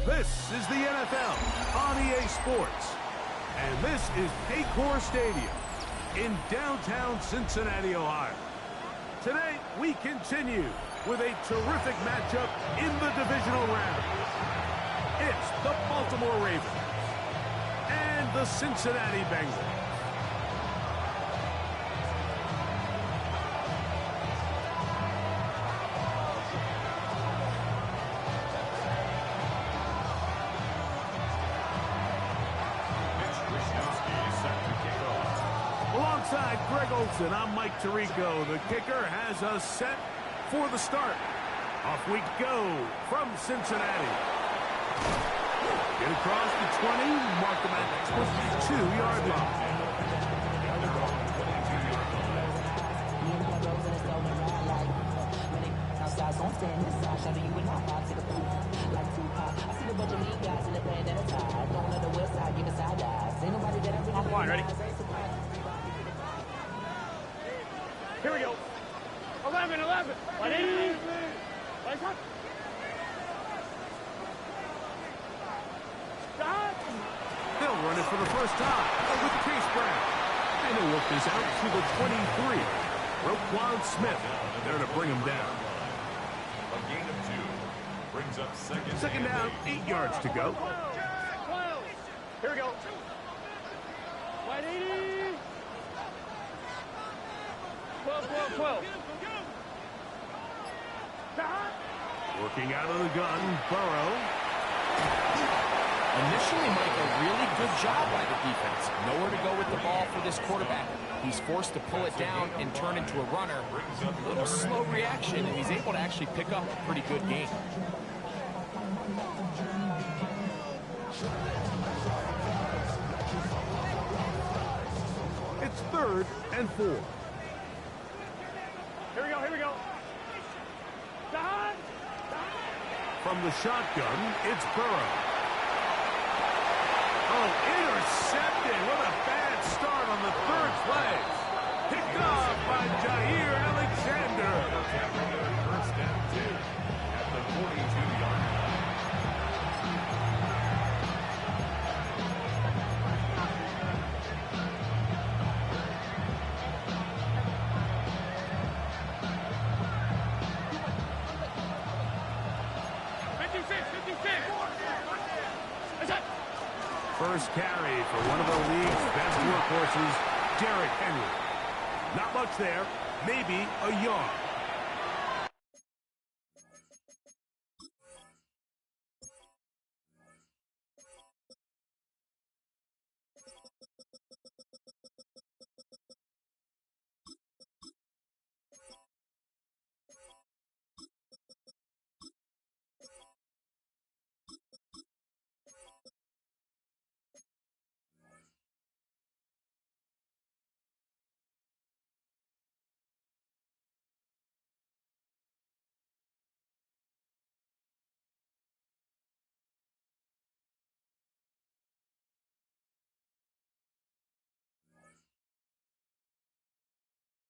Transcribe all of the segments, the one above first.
This is the NFL on EA Sports. And this is Paycor Stadium in downtown Cincinnati, Ohio. Today, we continue with a terrific matchup in the divisional round. It's the Baltimore Ravens and the Cincinnati Bengals. Alongside Greg Olsen, I'm Mike Tirico. The kicker has us set for the start. Off we go from Cincinnati. Get across the 20, mark them at the 22-yard line. Offline, ready? Here we go. 11. What is it? Lights on. Stop. They'll run it for the first time with Case Brown. And they'll work this out to the 23. Roquan Smith there to bring him down. A gain of 2 brings up Second down, 8 yards to go. 12. Here we go. 180. 12. Working out of the gun, Burrow. Initially, Mike, a really good job by the defense. Nowhere to go with the ball for this quarterback. He's forced to pull it down and turn into a runner. A little slow reaction, and he's able to actually pick up a pretty good game. It's 3rd and 4. Here we go. From the shotgun, it's Burrow. Oh, intercepted. What a bad start on the 3rd play. Picked off by Jair Alexander. First down 2 at the 42-yard line. First carry for one of the league's best workhorses, Derrick Henry. Not much there, maybe a yard.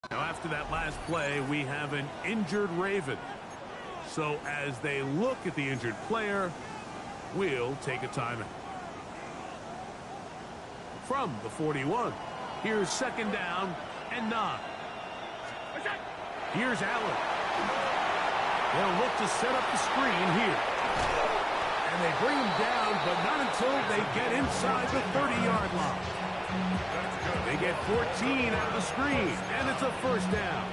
Now, after that last play, we have an injured Raven. So as they look at the injured player, we'll take a timeout. From the 41, here's 2nd down and 9. Here's Allen. They'll look to set up the screen here. And they bring him down, but not until they get inside the 30-yard line. They get 14 out of the screen, and it's a 1st down.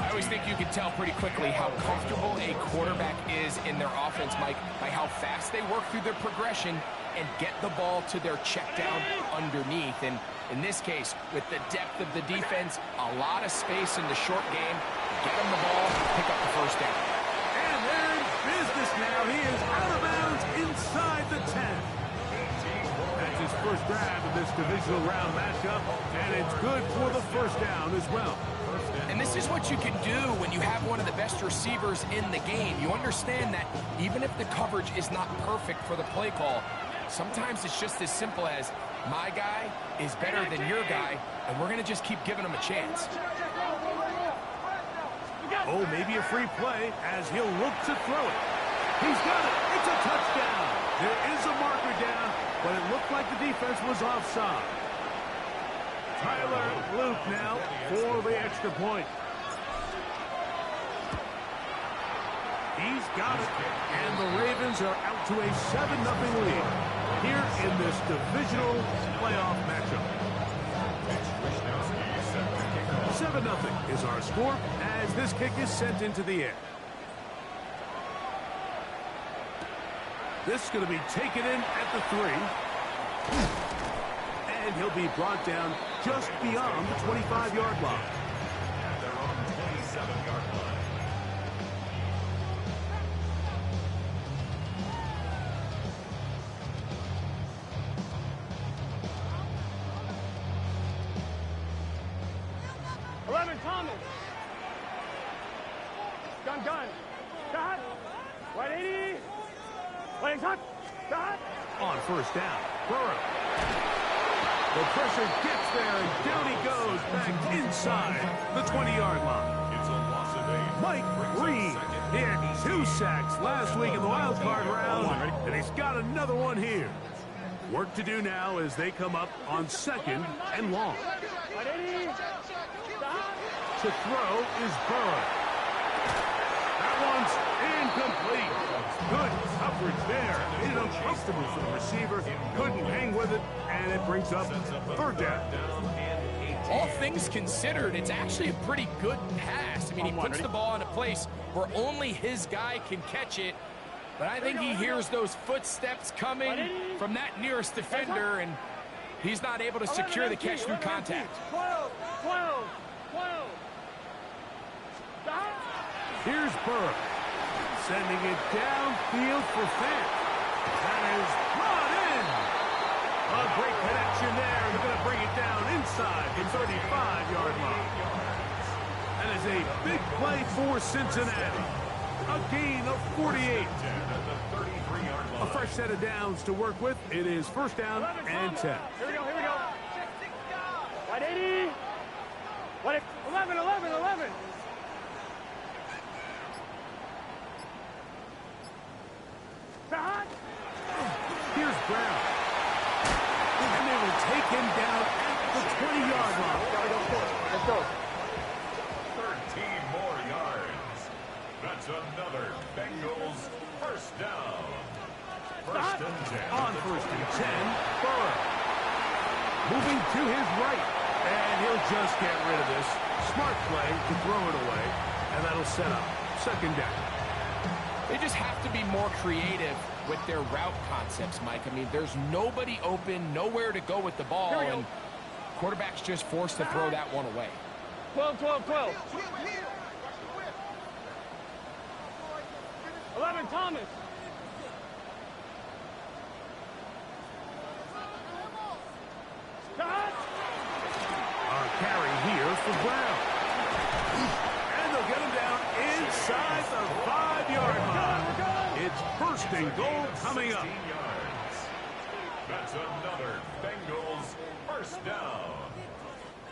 I always think you can tell pretty quickly how comfortable a quarterback is in their offense, Mike, by how fast they work through their progression and get the ball to their check down underneath. And in this case, with the depth of the defense, a lot of space in the short game, get him the ball, pick up the 1st down. And they're in business now. He is out of bounds inside the 10. That's his first grab of this divisional round matchup, and it's good for the 1st down as well. And this is what you can do when you have one of the best receivers in the game. You understand that even if the coverage is not perfect for the play call, sometimes it's just as simple as my guy is better than your guy, and we're going to just keep giving him a chance. Oh, maybe a free play as he'll look to throw it. He's got it. It's It's a touchdown. There is a marker down, but it looked like the defense was offside. Tyler Luke now for the extra point. He's got it, and the Ravens are out to a 7-0 lead here in this divisional playoff matchup. 7-0 is our score as this kick is sent into the air. This is going to be taken in at the 3. And he'll be brought down just beyond the 25-yard line. At their own 27-yard line. Thomas. Gun. Shot. 180. Waiting shot. Shot. On first down, Burrow. The pressure gets there, and down he goes back inside the 20-yard line. It's a loss of 8. Mike Green. He had 2 sacks last week in the wild card round, and he's got another one here. Work to do now as they come up on 2nd and long. 180. To throw is Burrow. That one's incomplete. Good coverage there. Made it uncomfortable for the receiver. Couldn't hang with it, and it brings up 3rd down. All things considered, it's actually a pretty good pass. I mean, he puts the ball in a place where only his guy can catch it. But I think he hears those footsteps coming from that nearest defender, and he's not able to secure the catch through contact. 12. Here's Burrow. Sending it downfield for Fant. That is brought in. A great connection there. They're going to bring it down inside the 35-yard line. That is a big play for Cincinnati. A gain of 48. A fresh set of downs to work with. It is 1st down and 10. Here we go. 180. 11. Shot. Here's Brown. And they will take him down at the 20-yard line. Let's go. 13 more yards. That's another Bengals 1st down. 1st and 10. On 1st and 10, Burrow. Moving to his right. And he'll just get rid of this. Smart play to throw it away. And that'll set up 2nd down. They just have to be more creative with their route concepts, Mike. I mean, there's nobody open, nowhere to go with the ball, and quarterback's just forced to throw that one away. 12. 11, Thomas. Shot. Our carry here for Brown. And they'll get him down inside the 5-yard line. It's 1st and goal coming up. Yards. That's another Bengals 1st down.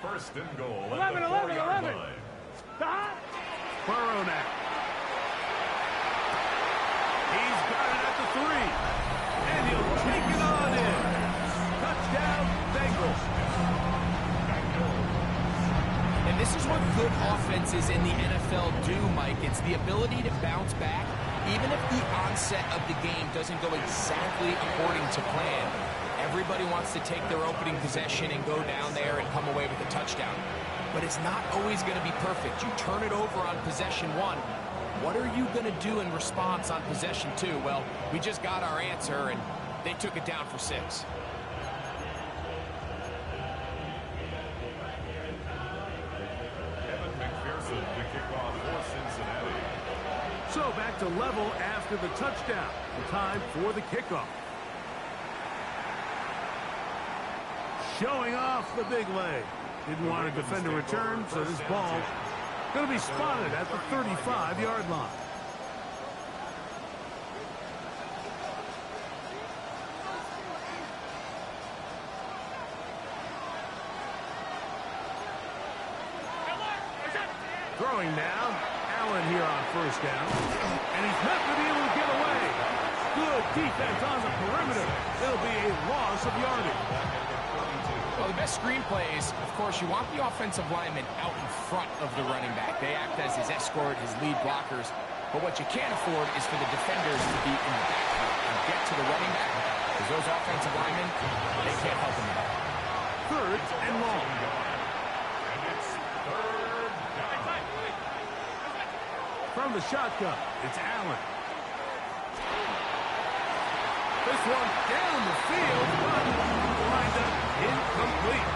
1st and goal at the 4-yard line. Shot. Burrow now. He's got it at the 3. And he'll take it on in. Touchdown, Bengals. And this is what good offenses in the NFL do, Mike. It's the ability to bounce back, even if the onset of the game doesn't go exactly according to plan. Everybody wants to take their opening possession and go down there and come away with a touchdown. But it's not always going to be perfect. You turn it over on possession 1. What are you going to do in response on possession 2? Well, we just got our answer, and they took it down for 6. So back to level after the touchdown. The time for the kickoff. Showing off the big leg. Didn't want to defend a return, so this ball going to be spotted at the 35-yard line. Throwing now. Allen here on 1st down. And he's not going to be able to get away. Good defense on the perimeter. It'll be a loss of yardage. Well, the best screen plays, of course, you want the offensive lineman out in front of the running back. They act as his escort, his lead blockers. But what you can't afford is for the defenders to be in the backfield and get to the running back, because those offensive linemen, they can't help him out. Third and long. And it's third down. From the shotgun, it's Allen. This one down the field, but lined up incomplete.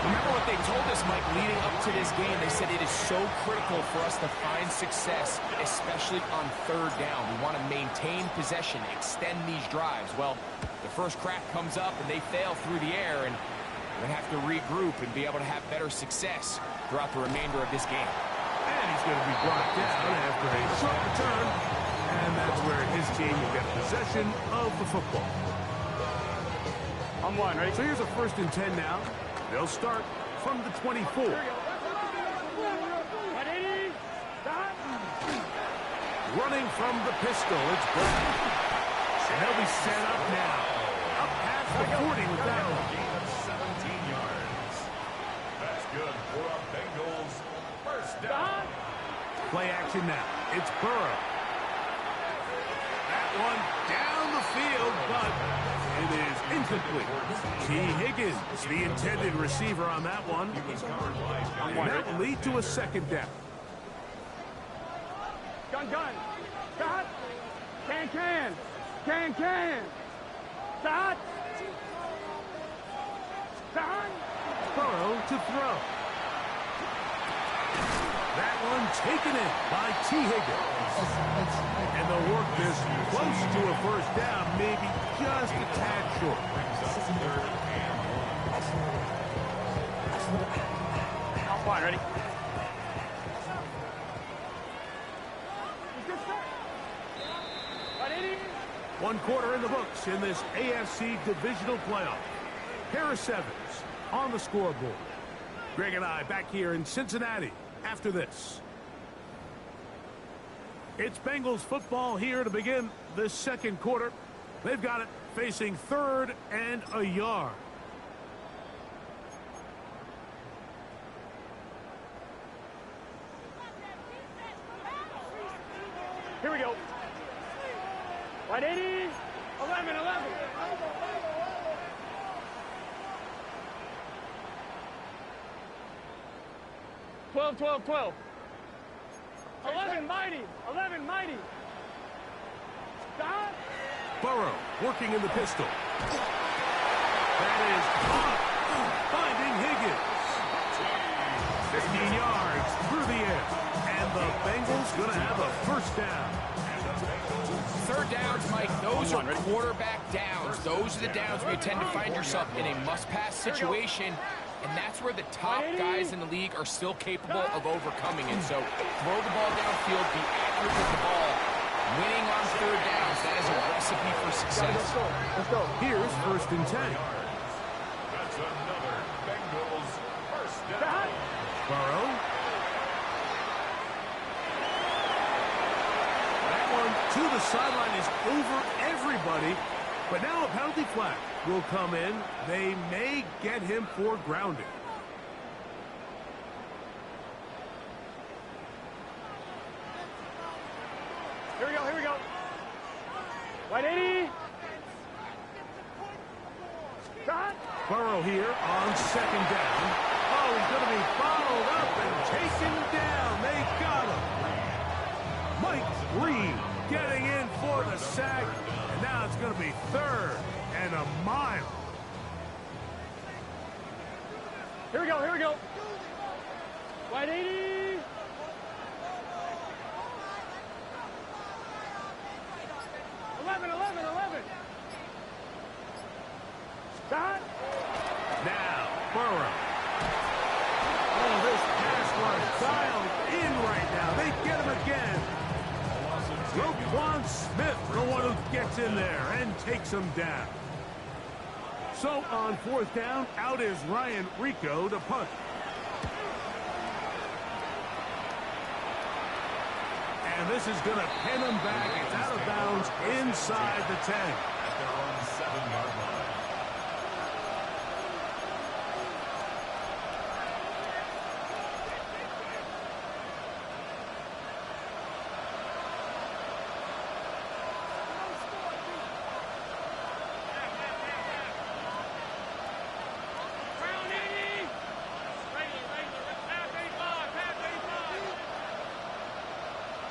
Remember what they told us, Mike, leading up to this game. They said it is so critical for us to find success, especially on third down. We want to maintain possession, extend these drives. Well, the first crack comes up and they fail through the air, and we're going to have to regroup and be able to have better success throughout the remainder of this game. And he's going to be brought down after a short return. And that's where his team will get possession of the football. I'm one, ready? So here's a 1st and 10 now. They'll start from the 24. Running from the pistol, it's Brown. And they'll be set up now. Up past the 40 with that one. Gain of 17 yards. That's good for a Bengals first down. Play action now. It's Burrow. That one down the field, but it is incomplete. T. Higgins, the intended receiver on that one. And that will lead to a 2nd down. Gun. Stop. Can. Stop. Burrow to throw. That one taken in by T. Higgins. And they'll work this close to a 1st down, maybe just a tad short. I'm fine, ready? 1 quarter in the books in this AFC Divisional Playoff. Pair of 7s on the scoreboard. Greg and I back here in Cincinnati after this. It's Bengals football here to begin the 2nd quarter. They've got it facing 3rd and a yard. Here we go. 180. 11. 12. 11 mighty. Stop. Burrow working in the pistol. That is caught. Finding Higgins. 15 yards through the air. And the Bengals going to have a 1st down. 3rd downs, Mike, those are quarterback downs. Those are the downs where you tend to find yourself in a must-pass situation, and that's where the top guys in the league are still capable of overcoming it. So throw the ball downfield, be accurate with the ball. Winning on 3rd downs, that is a recipe for success. Let's go. Here's 1st and 10. That's another Bengals first down. Burrow. That one to the sideline is over everybody. But now a penalty flag will come in. They may get him for grounding. Here we go. 180. Stop. Burrow here on 2nd down. Oh, he's going to be followed up and taken down. They got him. Mike Reed getting in for the sack. And now it's going to be 3rd and a mile. Here we go. 180. 11. Stop. Now, Burrow. Oh, this pass was dialed in right now. They get him again. Roquan Smith, the one who gets in there and takes him down. So on 4th down, out is Ryan Rico to punt. And And this is going to pin him back. It's out of bounds inside the 10. At their own 7-yard line.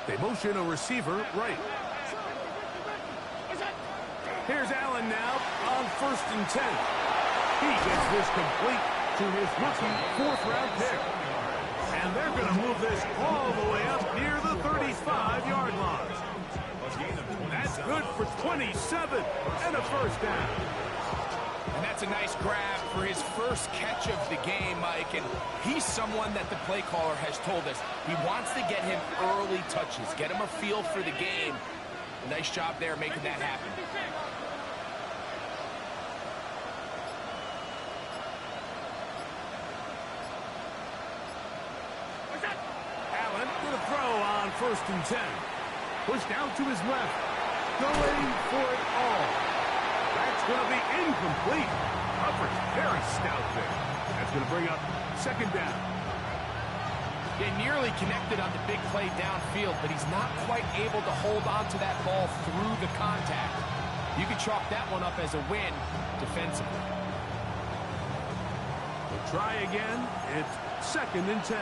They motion a receiver right. Here's Allen now on 1st and 10. He gets this complete to his rookie 4th-round pick. And they're going to move this all the way up near the 35-yard line. That's good for 27 and a 1st down. And that's a nice grab for his first catch of the game, Mike. And he's someone that the play caller has told us he wants to get him early touches, get him a feel for the game. A nice job there making that happen. Allen with a throw on 1st and 10. Pushed out to his left. Going for it all. That's going to be incomplete. Coverage very stout there. That's going to bring up 2nd down. They nearly connected on the big play downfield, but he's not quite able to hold on to that ball through the contact. You can chalk that one up as a win defensively. We'll try again. It's 2nd and 10.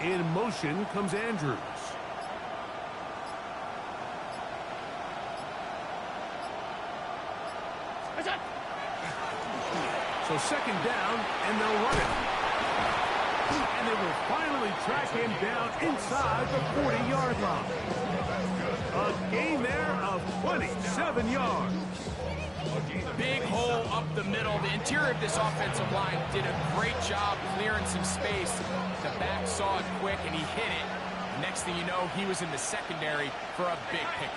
In motion comes Andrews. So 2nd down, and they'll run it. And they will finally track him down inside the 40-yard line. A gain there of 27 yards. Big hole up the middle. The interior of this offensive line did a great job clearing some space. The back saw it quick, and he hit it. Next thing you know, he was in the secondary for a big pick.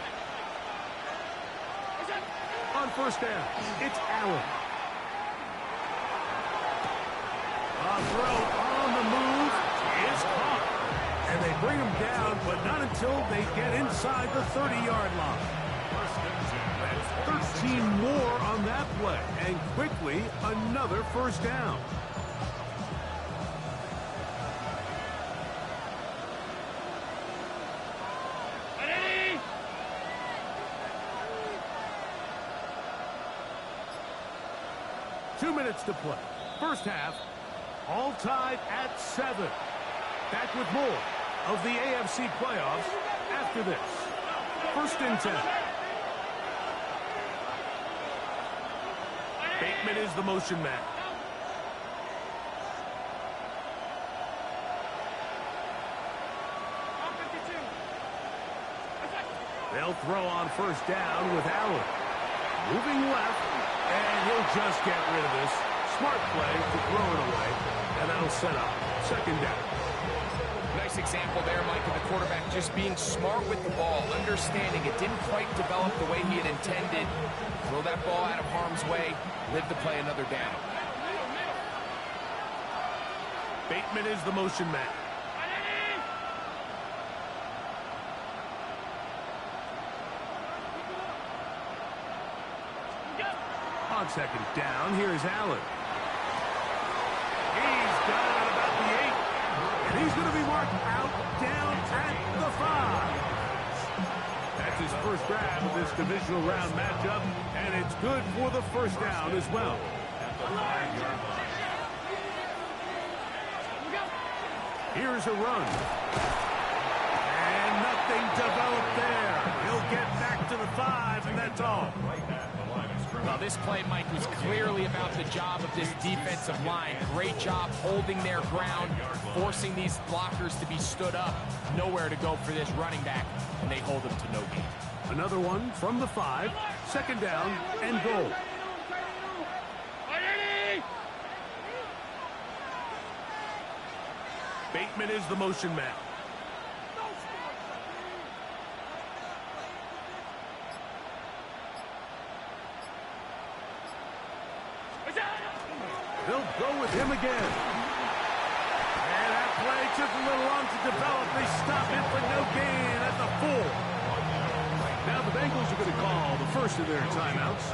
On 1st down, it's Allen. A throw on the move is caught. And they bring him down, but not until they get inside the 30-yard line. 13 more on that play, and quickly another 1st down. Ready? 2 minutes to play. 1st half, all tied at 7. Back with more of the AFC playoffs after this. 1st and 10. Bateman is the motion man. They'll throw on 1st down with Allen. Moving left, and he'll just get rid of this. Smart play to throw it away, and that'll set up 2nd down. Nice example there, Mike, of the quarterback just being smart with the ball, understanding it didn't quite develop the way he had intended. Throw that ball out of harm's way, live to play another down. Bateman is the motion man. On 2nd down, here's Allen. He's got it at about the 8. And he's going to be marked out down at the 5. That's his first grab of this divisional round matchup, and it's good for the 1st down as well. Here's a run. And nothing developed there. He'll get back to the 5, and that's all. Well, this play, Mike, was clearly about the job of this defensive line. Great job holding their ground, forcing these blockers to be stood up. Nowhere to go for this running back, and they hold him to no gain. Another one from the 5, 2nd down and goal. Bateman is the motion man. They'll go with him again. And that play took a little long to develop. They stop it for no gain at the 4. Now the Bengals are going to call the first of their timeouts.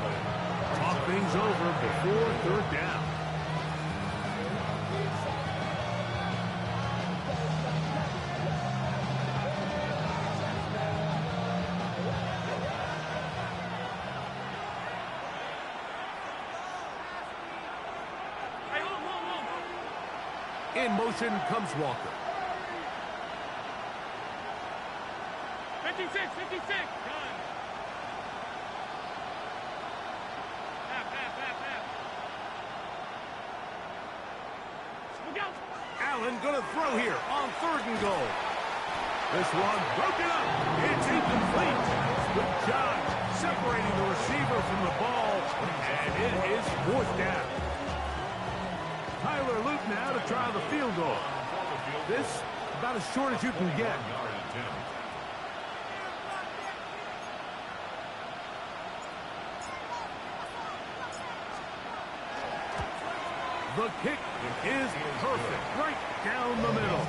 Talk things over before third down. In motion comes Walker. 56, 56. Done. Half. Look out. Allen going to throw here on 3rd and goal. This one broken up. It's incomplete. Good job separating the receiver from the ball. And it is 4th down. Tyler Luke now to try the field goal. This about as short as you can get. The kick is perfect, right down the middle.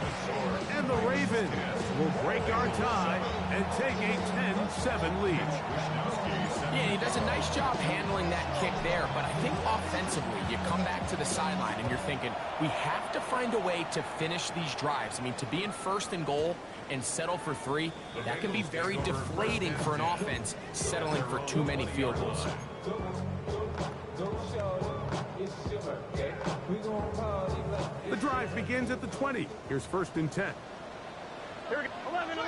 And the Ravens will break our tie and take a 10-7 lead. Yeah, he does a nice job handling that kick there, but I think offensively, you come back to the sideline and you're thinking, we have to find a way to finish these drives. I mean, to be in 1st and goal and settle for 3, that can be very deflating for an offense settling for too many field goals. The drive begins at the 20. Here's 1st and 10. Here we go. 11.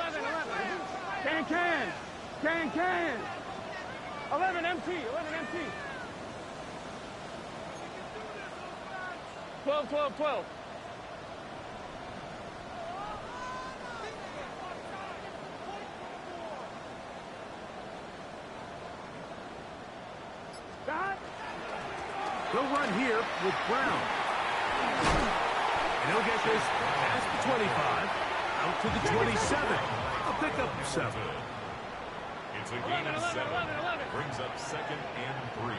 Can. 11 MT. 12. Got. They'll run here with Brown. And he'll get this past the 25, out to the 27. They'll pick up 7. It's a gain of 7. Brings up 2nd and 3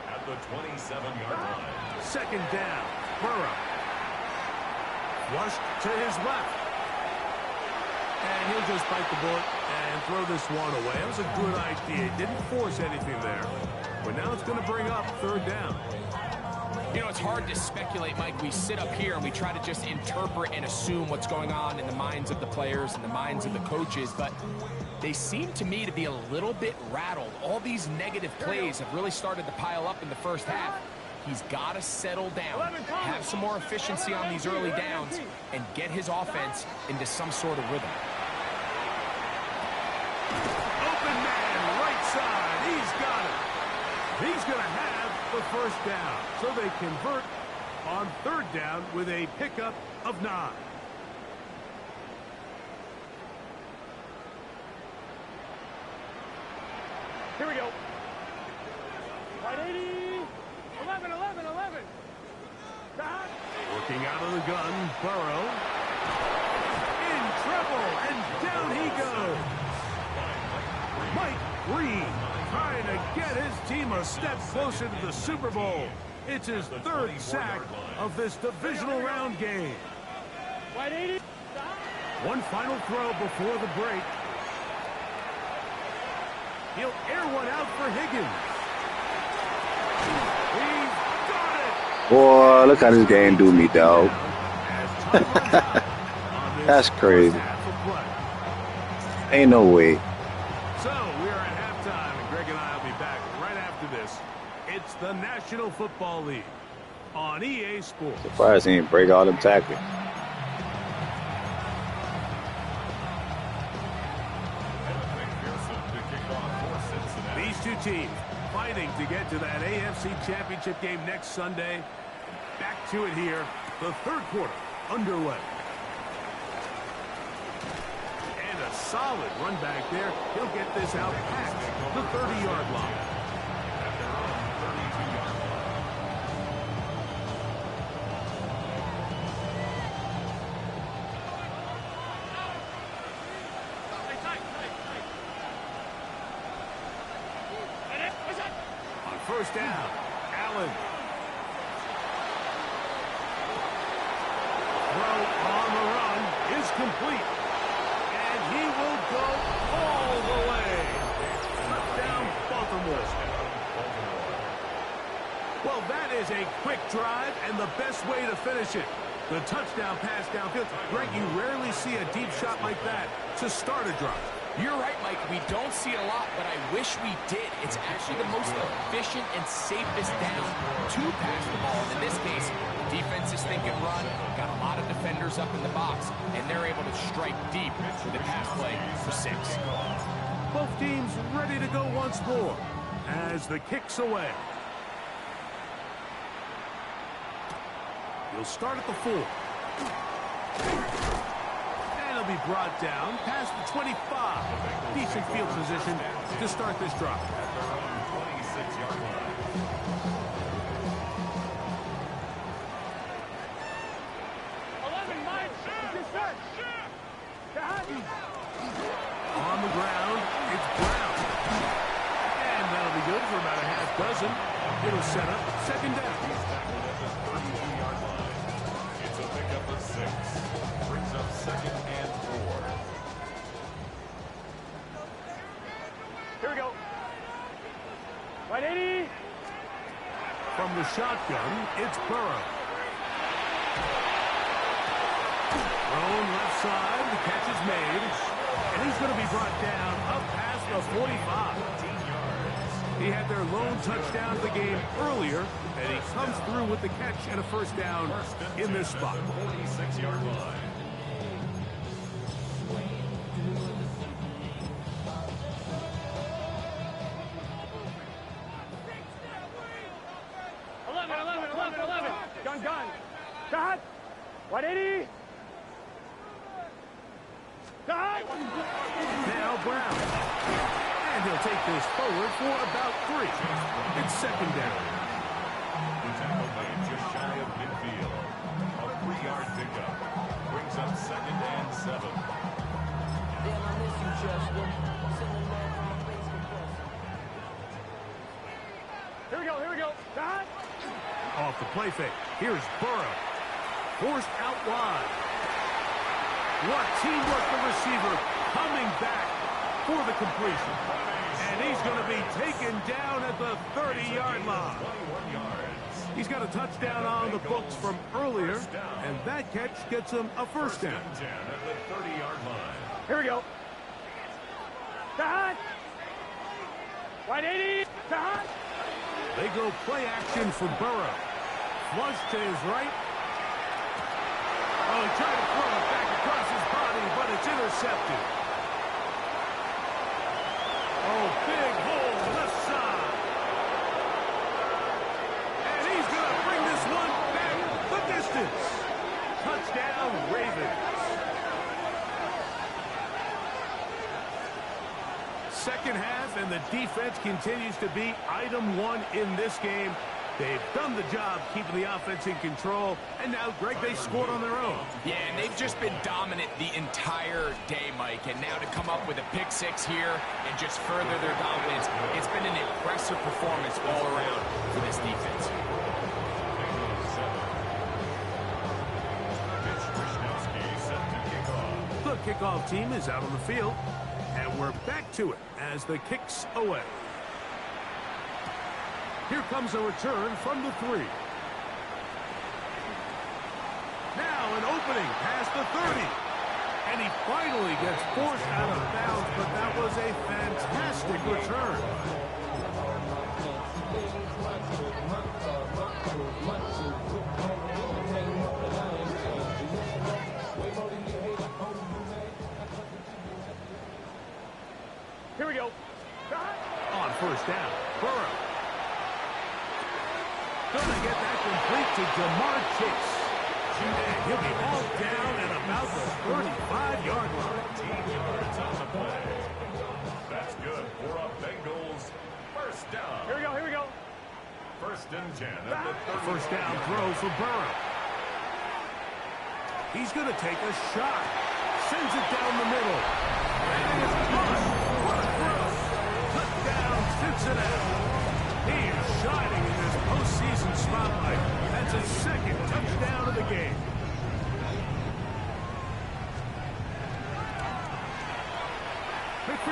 at the 27-yard line. 2nd down. Burrow. Flushed to his left. And he'll just bite the bullet and throw this one away. That was a good idea. Didn't force anything there. But now it's going to bring up 3rd down. You know, it's hard to speculate, Mike. We sit up here and we try to just interpret and assume what's going on in the minds of the players and the minds of the coaches, but they seem to me to be a little bit rattled. All these negative plays have really started to pile up in the first half. He's got to settle down, have some more efficiency on these early downs, and get his offense into some sort of rhythm. Open man, right side. He's got it. He's going to have the 1st down. So they convert on 3rd down with a pickup of 9. Here we go. Right 80. 11. Got. Working out of the gun, Burrow. In trouble, and down he goes. Mike Green trying to get his team a step closer to the Super Bowl. It's his 3rd sack of this divisional round game. Right 80. One final throw before the break. He'll air one out for Higgins. He's got it. Boy, look how this game do me, dog. That's crazy. Ain't no way. So we are at halftime, and Greg and I will be back right after this. It's the National Football League on EA Sports. Surprised he didn't break all them tackles. These two teams fighting to get to that AFC Championship game next Sunday. Back to it here. The 3rd quarter underway. And a solid run back there. He'll get this out past the 30-yard line. On 1st down, Allen. on the run is complete. And he will go all the way. Touchdown, Baltimore. Well, that is a quick drive and the best way to finish it. The touchdown pass downfield. Greg, you rarely see a deep shot like that to start a drive. You're right, Mike. We don't see it a lot, but I wish we did. It's actually the most efficient and safest down to pass the ball. And in this case, defense is thinking run, got a lot of defenders up in the box, and they're able to strike deep with the pass play for 6. Both teams ready to go once more as the kick's away. He'll start at the 4. And he'll be brought down past the 25. Decent field position to start this drive. 26-yard line. On the ground, it's Brown. And that'll be good for about a half dozen. It'll set up second down. It's a pickup of 6. Brings up second and 4. Here we go. Right, 80. From the shotgun, it's Burrow. Thrown left side, the catch is made. And he's going to be brought down up past the 45. He had their lone touchdown of the game earlier, and he comes through with the catch and a first down in this spot. 46-yard line. Gun. Shot. 180. Shot. Now Brown. And he'll take this forward for about 3. It's second down. The tackle made just shy of midfield. A 3-yard pickup. Brings up second and 7. Here we go. Shot. Off the play fake. Here's Burrow. Forced out wide. What teamwork, the receiver coming back for the completion. And he's going to be taken down at the 30-yard line. 21 yards. He's got a touchdown on the books from earlier, and that catch gets him a first down. 10 at the 30-yard line. Here we go. Shot. 180. Shot. They go play action for Burrow. Flush to his right. Oh, he tried to throw it back across his body, but it's intercepted. Oh, big hole left side. And he's going to bring this one back the distance. Touchdown, Ravens. Second half, and the defense continues to be item 1 in this game. They've done the job keeping the offense in control, and now, Greg, they scored on their own. Yeah, and they've just been dominant the entire day, Mike. And now to come up with a pick 6 here and just further their dominance, it's been an impressive performance all around for this defense. The kickoff team is out on the field, and we're back to it as the kick's away. Here comes a return from the 3. Now an opening past the 30. And he finally gets forced out of bounds, but that was a fantastic return. Here we go. On first down, Burrow. Gonna get that complete to Jamar Chase. And he'll be hauled down at about the 35-yard line. 15 yards on the play. That's good for a Bengals first down. Here we go. First and 10 at the 30. First down throw for Burrow. He's going to take a shot. Sends it down the middle. And it's caught. What a throw. Touchdown, Cincinnati. He is shining in this postseason spotlight. That's his second touchdown of the game.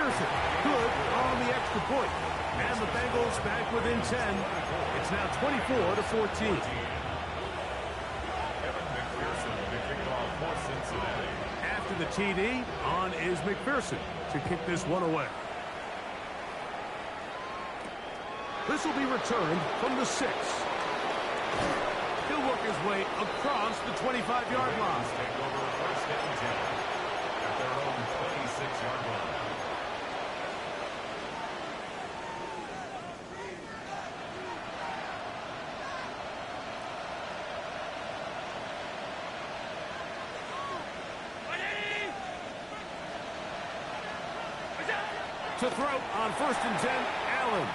McPherson. Good on the extra point. And the Bengals back within 10. It's now 24-14. After the TD, on is McPherson to kick this one away. This will be returned from the 6. He'll work his way across the 25-yard line. Take over first and 10 at their own 26-yard line. To throw on first and 10, Allen.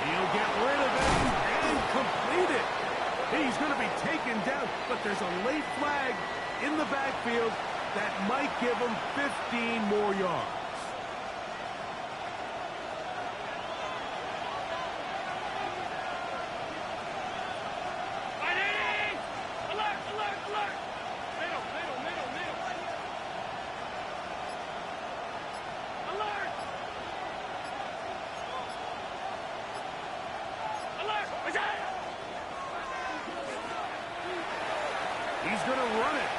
He'll get rid of it and complete it. He's going to be taken down, but there's a late flag in the backfield that might give him 15 more yards. He's going to run it.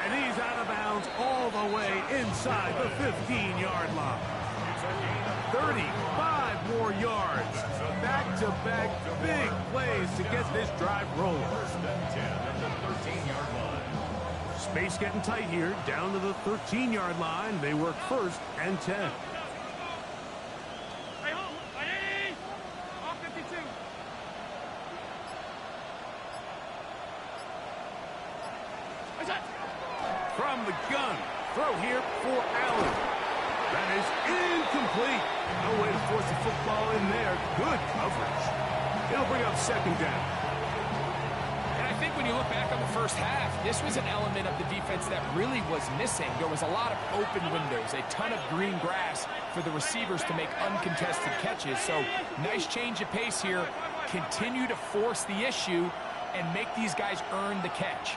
And he's out of bounds all the way inside the 15-yard line. 35 more yards. Back-to-back big plays to get this drive rolling. First and 10 at the 13-yard line. Space getting tight here. Down to the 13-yard line. They work first and 10. From the gun, throw here for Allen. That is incomplete. No way to force the football in there. Good coverage. It'll bring up second down. And I think when you look back on the first half, this was an element of the defense that really was missing. There was a lot of open windows, a ton of green grass for the receivers to make uncontested catches. So nice change of pace here. Continue to force the issue and make these guys earn the catch.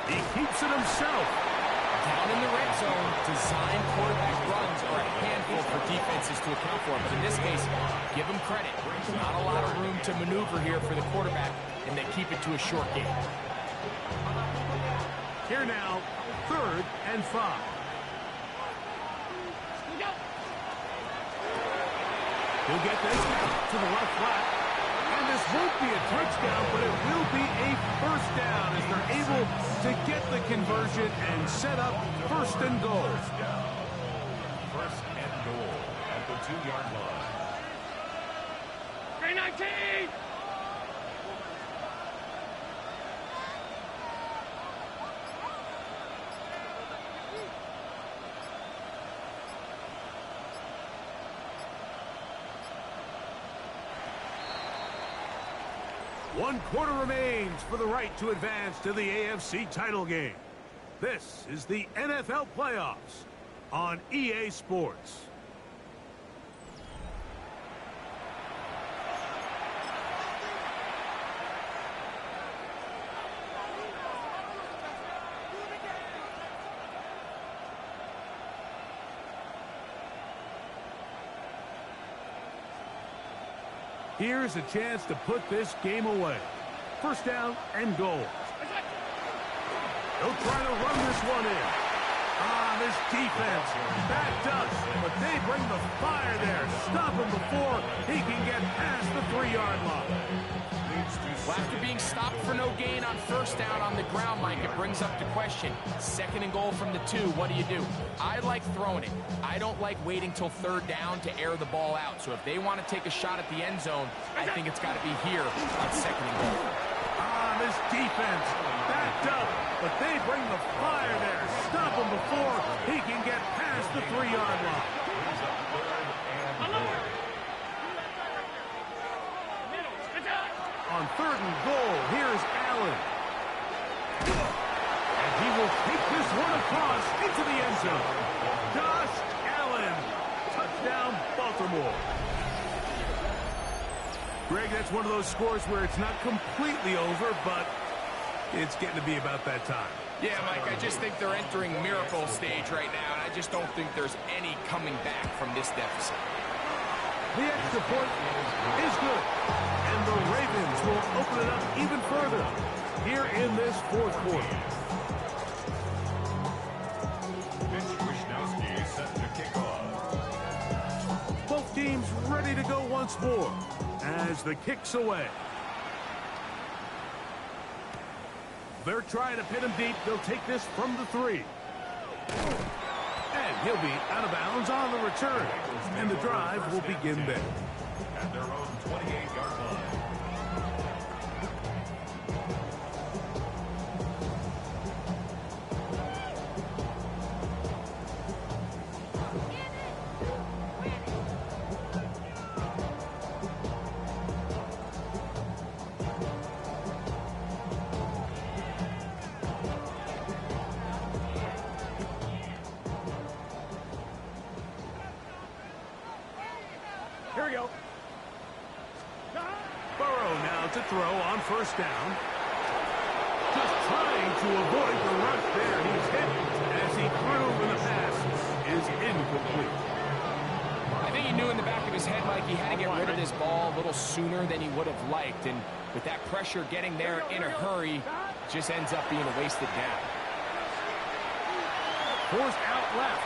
He keeps it himself. Down in the red zone, design quarterback runs are a handful for defenses to account for. But in this case, give them credit. Not a lot of room to maneuver here for the quarterback, and they keep it to a short game. Here now, 3rd and 5. He'll get this to the left flat. And this won't be a touchdown, but it will be a first down as they're able to get the conversion and set up first and goal. First and goal at the 2-yard line. 319! One quarter remains for the right to advance to the AFC title game. This is the NFL Playoffs on EA Sports. Here's a chance to put this game away. First down and goal. They'll try to run this one in. This defense backed up, but they bring the fire there. Stop him before he can get past the 3-yard line. Well, after being stopped for no gain on first down on the ground, Mike, it brings up the question. 2nd and goal from the 2, what do you do? I like throwing it. I don't like waiting till 3rd down to air the ball out. So if they want to take a shot at the end zone, I think it's got to be here on 2nd and goal. This defense backed up, but they bring the fire there. Stop him before he can get past the 3-yard line. On 3rd and goal, here's Allen. And he will take this one across into the end zone. Josh Allen, touchdown. Touchdown, Baltimore. Greg, that's one of those scores where it's not completely over, but it's getting to be about that time. Yeah, Mike, I just think they're entering miracle stage right now, and I just don't think there's any coming back from this deficit. The extra point is good, and the Ravens will open it up even further here in this fourth quarter. Set to kick off. Both teams ready to go once more as the kick's away. They're trying to pin him deep. They'll take this from the 3. And he'll be out of bounds on the return. And the drive will begin there. At their own 28-yard line. Here we go. Burrow now to throw on first down. Just trying to avoid the rush there. He's hit as he threw, and the pass is incomplete. I think he knew in the back of his head, Mike, he had to get rid of this ball a little sooner than he would have liked. And with that pressure getting there in a hurry, it just ends up being a wasted down. Forced out left.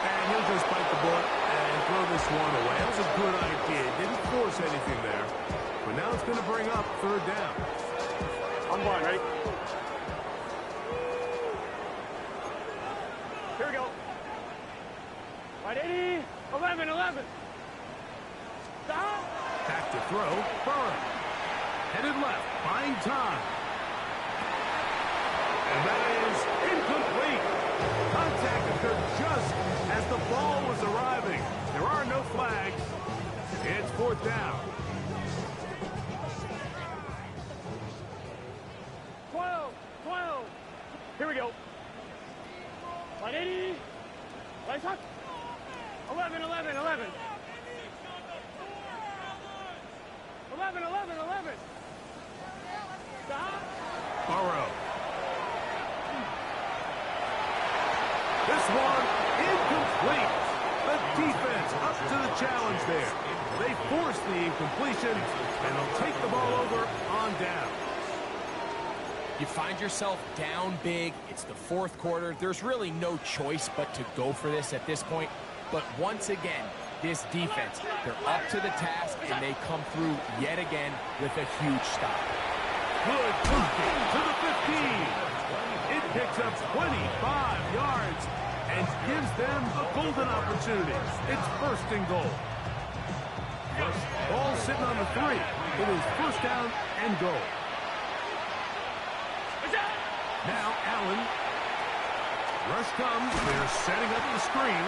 And he'll just bite the bullet and throw this one away. That was a good idea. Didn't force anything there. But now it's going to bring up third down. I'm blind, right? Here we go. Right, 80, 11, 11. Stop. Back to throw. Burrow. Headed left. Buying time. And that is incomplete. Contact occurred just as the ball was arriving. There are no flags. It's fourth down. 12. Here we go. 180. Right touch. 11. 11. Stop. Burrow. This one incomplete. The defense up to the challenge there. They force the incompletion, and they'll take the ball over on down. You find yourself down big. It's the fourth quarter. There's really no choice but to go for this at this point. But once again, this defense, they're up to the task, and they come through yet again with a huge stop. Good blocking to the 15. It picks up 25 yards and gives them a golden opportunity. It's first and goal. Ball sitting on the 3. It is first down and goal. Now Allen. Rush comes. They're setting up the screen.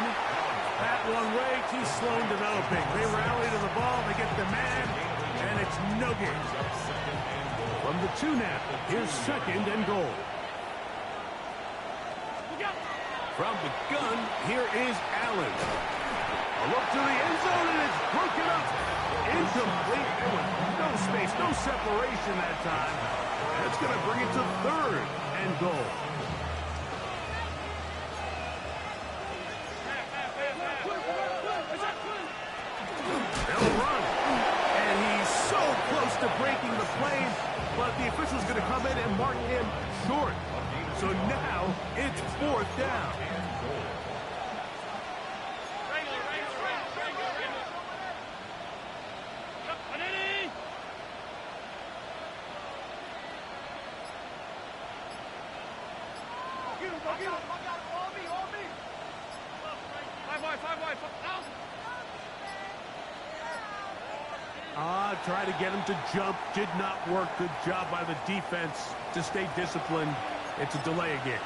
That one way too slow in developing. They rally to the ball. They get the man, and it's no gain. From the 2 now, here's second and goal. From the gun, here is Allen. A look to the end zone, and it's broken up. Incomplete. There was no space, no separation that time. That's going to bring it to third and goal. They'll run. And he's so close to breaking the plane, but the official's going to come in and mark him short. So now it's fourth down. Try to get him to jump. Did not work. Good job by the defense to stay disciplined. It's a delay again.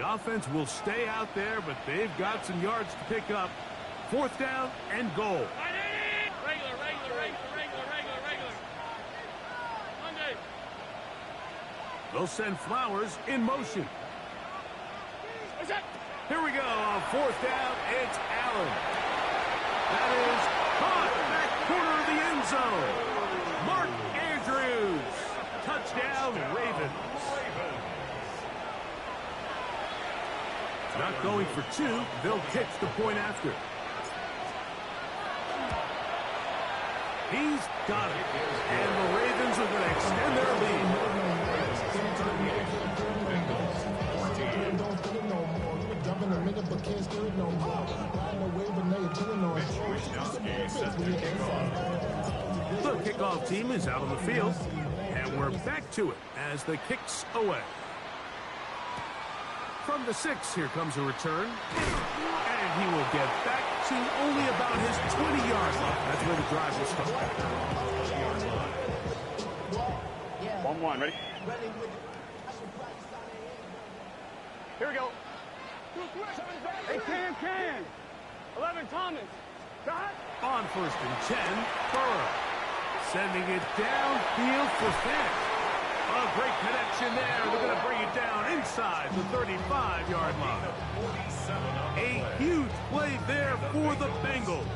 The offense will stay out there, but they've got some yards to pick up. 4th down and goal. Regular. Monday. They'll send Flowers in motion. What's that? Here we go on 4th down. It's Allen. That is caught back corner of the end zone. Mark Andrews. Touchdown, Ravens. Not going for 2. They'll pitch the point after. He's got it. And the Ravens are going to extend their lead. The kickoff team is out on the field. And we're back to it as the kick's away. From the 6, here comes a return. And he will get back to only about his 20-yard line. That's where the drive will start. 1-1, ready? Here we go. Hey, Can. 11, Thomas. Got. On 1st and 10, Burrow. Sending it downfield for Fant. A great connection there. They're going to bring it down inside the 35-yard line. A huge play there for the Bengals.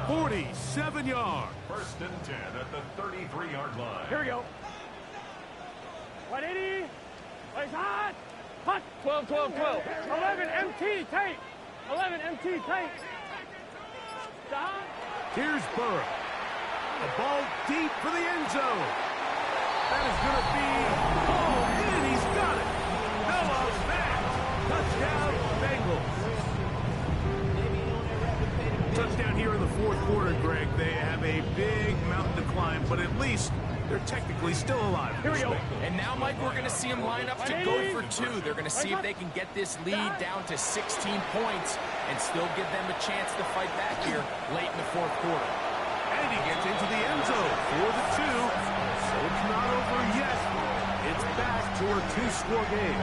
47 yards. 1st and 10 at the 33-yard line. Here we go. 180. Place hot. Hot. 12. 11, MT, tape. 11, MT, tape. Stop. Here's Burrow. The ball deep for the end zone. That is going to be in. He's got it. Noah's back. Touchdown, Bengals. Touchdown here in the 4th quarter, Greg. They have a big mountain to climb, but at least they're technically still alive. Here we go. And now, Mike, we're going to see them line up to go for 2. They're going to see if they can get this lead down to 16 points and still give them a chance to fight back here late in the 4th quarter. And he gets into the end zone for the 2. So it's not over yet. It's back to a 2-score game.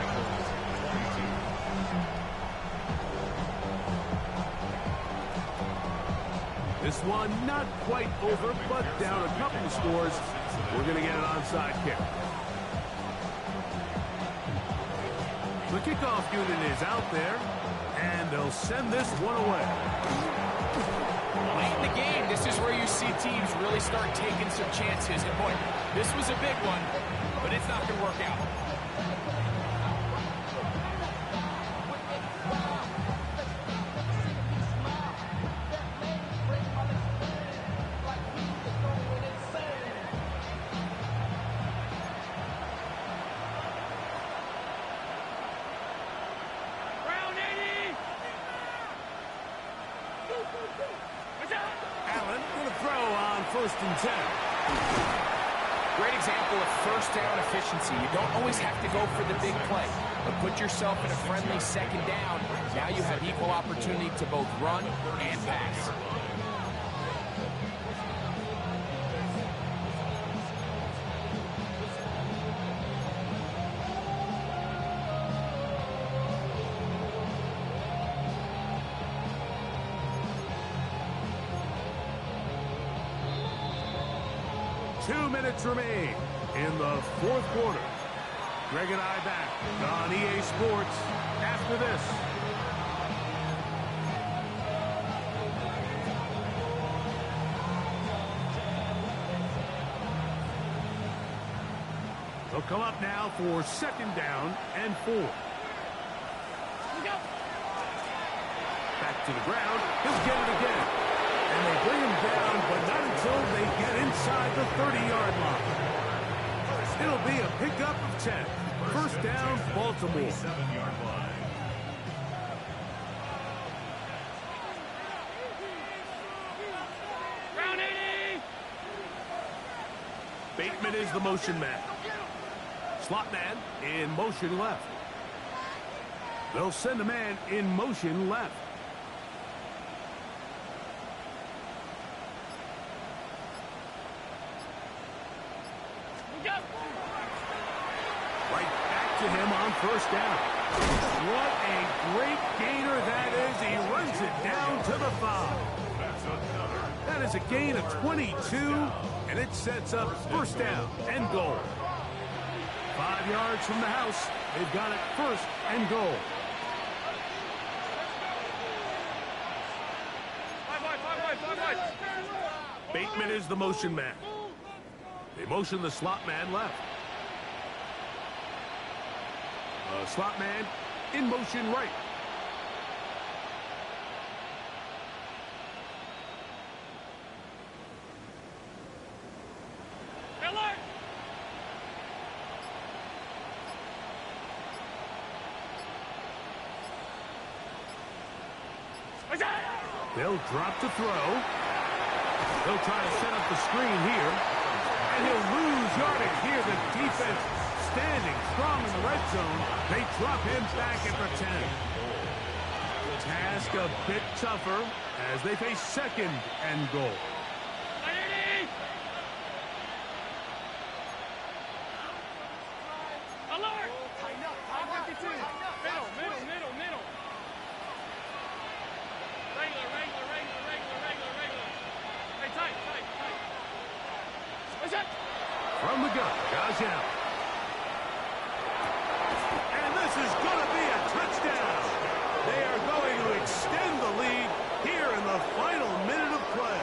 This one not quite over, but down a couple of scores. We're going to get an onside kick. The kickoff unit is out there, and they'll send this one away. Late in the game, this is where you see teams really start taking some chances. And boy, this was a big one, but it's not going to work out. Allen going to throw on 1st and 10. Great example of 1st down efficiency. You don't always have to go for the big play, but put yourself in a friendly 2nd down. Now you have equal opportunity to both run and pass. Two minutes remain in the 4th quarter. Greg and I back on EA Sports after this. They'll come up now for 2nd down and 4. Back to the ground. He'll get it again. And they bring him down, but not until they get inside the 30-yard line. It'll be a pickup of 10. 1st down, Baltimore. 7-yard line. Round 80. Bateman is the motion man. Slot man in motion left. They'll send a man in motion left. Right back to him on first down. What a great gainer that is. He runs it down to the 5. That is a gain of 22, and it sets up first down and goal. 5 yards from the house. They've got it first and goal. Bateman is the motion man. They motion the slot man left. Slot man in motion right. They'll drop to throw. They'll try to set up the screen here. And he'll lose yardage here. The defense standing strong in the red zone. They drop him back at the 10. Task a bit tougher as they face second and goal. From the gun, goes out. And this is going to be a touchdown. They are going to extend the lead here in the final minute of play.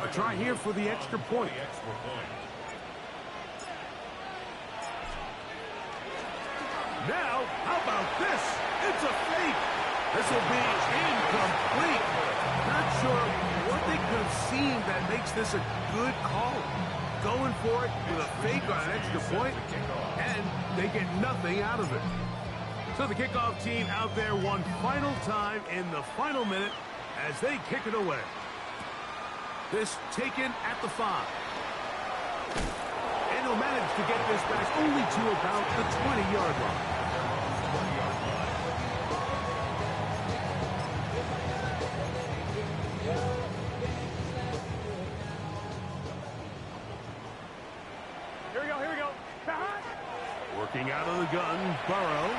A try here for the extra point. Now, how about this? It's a fake. This will be incomplete. Not sure what they could have seen that makes this a good call. Going for it with a fake on an extra point, and they get nothing out of it. So the kickoff team out there one final time in the final minute as they kick it away. This taken at the 5. And he'll manage to get this back only to about the 20-yard line. Here we go. Working out of the gun, Burrow.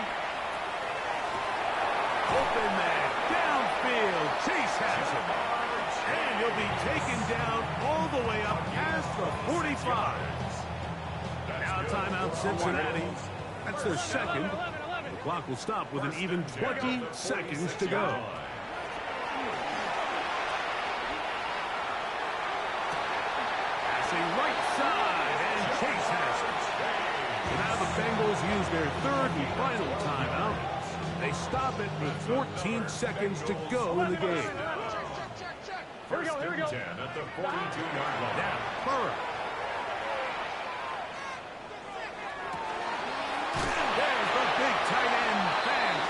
Open man, downfield, Chase has him. And he'll be taken down all the way up past the 45. Now timeout Cincinnati. That's their second. The clock will stop with an even 20 seconds to go. Passing right side, and Chase has it. So now the Bengals use their third and final timeout. They stop it with 14 seconds to go in the game. Here we go. 10 at the 42-yard line. Now, Burrow. There's the big tight end pass.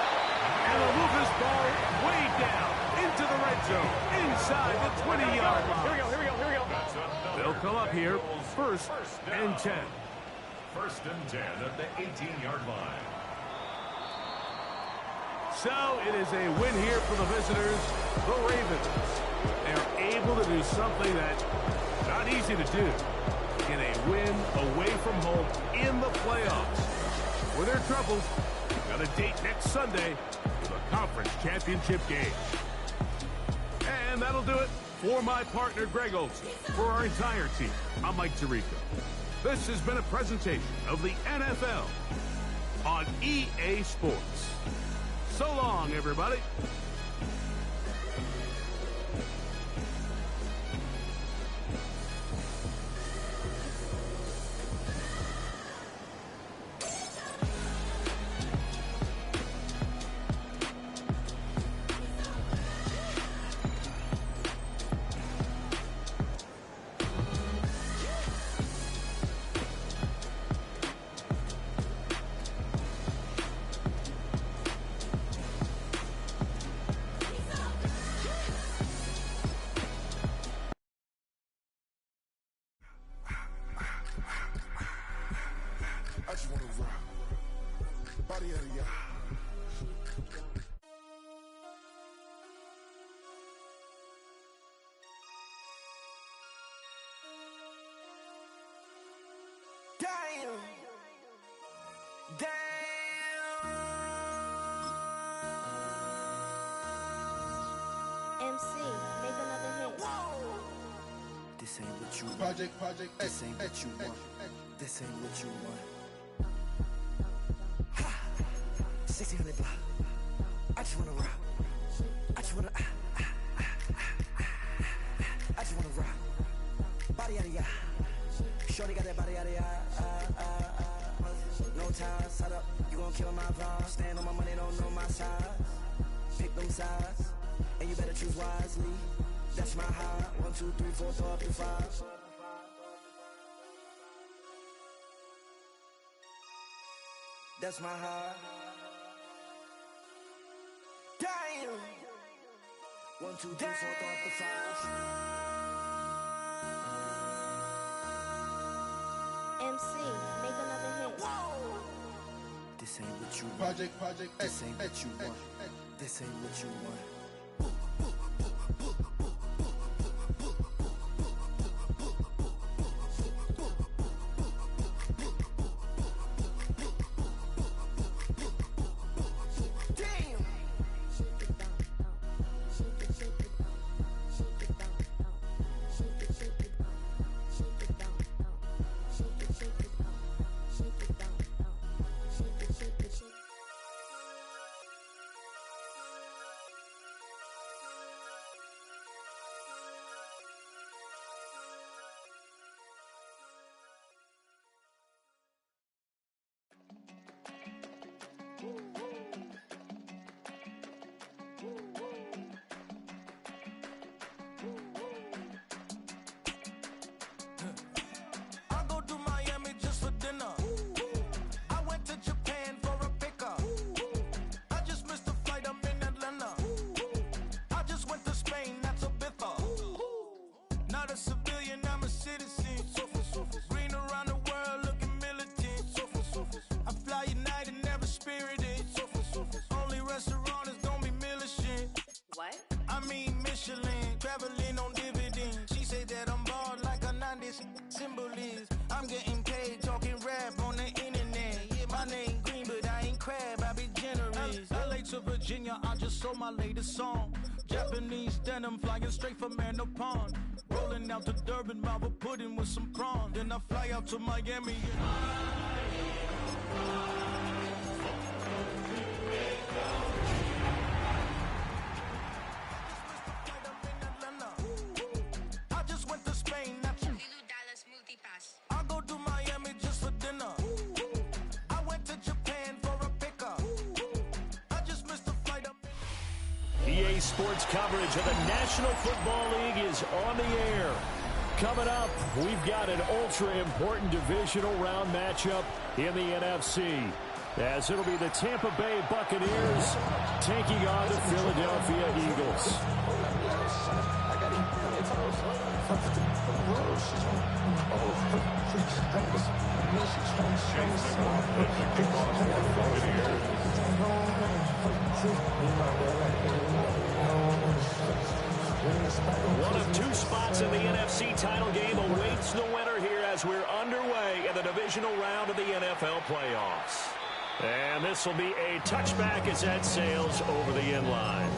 And they'll move this ball way down into the red zone, inside the 20-yard line. Here we go. They'll come up here, first and 10. First and 10 at the 18-yard line. So it is a win here for the visitors, the Ravens. They're able to do something that's not easy to do. Get a win away from home in the playoffs. For their troubles, got a date next Sunday for the conference championship game. And that'll do it for my partner, Greg Olson. For our entire team, I'm Mike Tirico. This has been a presentation of the NFL on EA Sports. So long, everybody. I just want to rock the body of the Damn. Damn. MC, make another hit. Whoa. This ain't what you want. Project. This ain't what you want. This ain't what you want. Ha. 1600 block. I just wanna rock. I just wanna. I just wanna rock. Body yada yada. Shorty got that body yada yada. No time, set up. You gon' kill my vibe. Stand on my money, don't know my size. Pick them sides, and you better choose wisely. That's my high. 1, 2, 3, 4, throw up to 5. That's my high. Damn. 1, 2, 3, 4, throw up to 5. MC, make another hit. Whoa. This ain't what you want. Project. This ain't what you want. This ain't what you want. I go to Miami just for dinner. I went to Japan for a pickup. I just missed a flight, I'm in Atlanta. I just went to Spain, that's a biffa. Not a civilian, I'm a citizen. Green around the world, looking militant. I fly United, never spirited. Only restaurant is gonna be militant. What? I mean Michelin, traveling on dividends. She say that I'm bald like a 90s symbol is. I'm getting paid, talking rap on the internet. Yeah, my name green, but I ain't crab, I be generous. LA to Virginia, I just sold my latest song. Japanese denim, flying straight from Manopon. Rolling out to Durban, Marvel pudding with some prawns. Then I fly out to Miami. I just went to Spain, that's I go to Miami just for dinner. I went to Japan for a pickup. I just missed a flight. EA Sports coverage of the National Football League is on the air. Coming up, we've got an ultra-important divisional round matchup in the NFC. As it'll be the Tampa Bay Buccaneers taking on the Philadelphia Eagles. One of two spots in the NFC title game awaits the winner here as we're underway in the divisional round of the NFL playoffs. And this will be a touchback as that sails over the end line.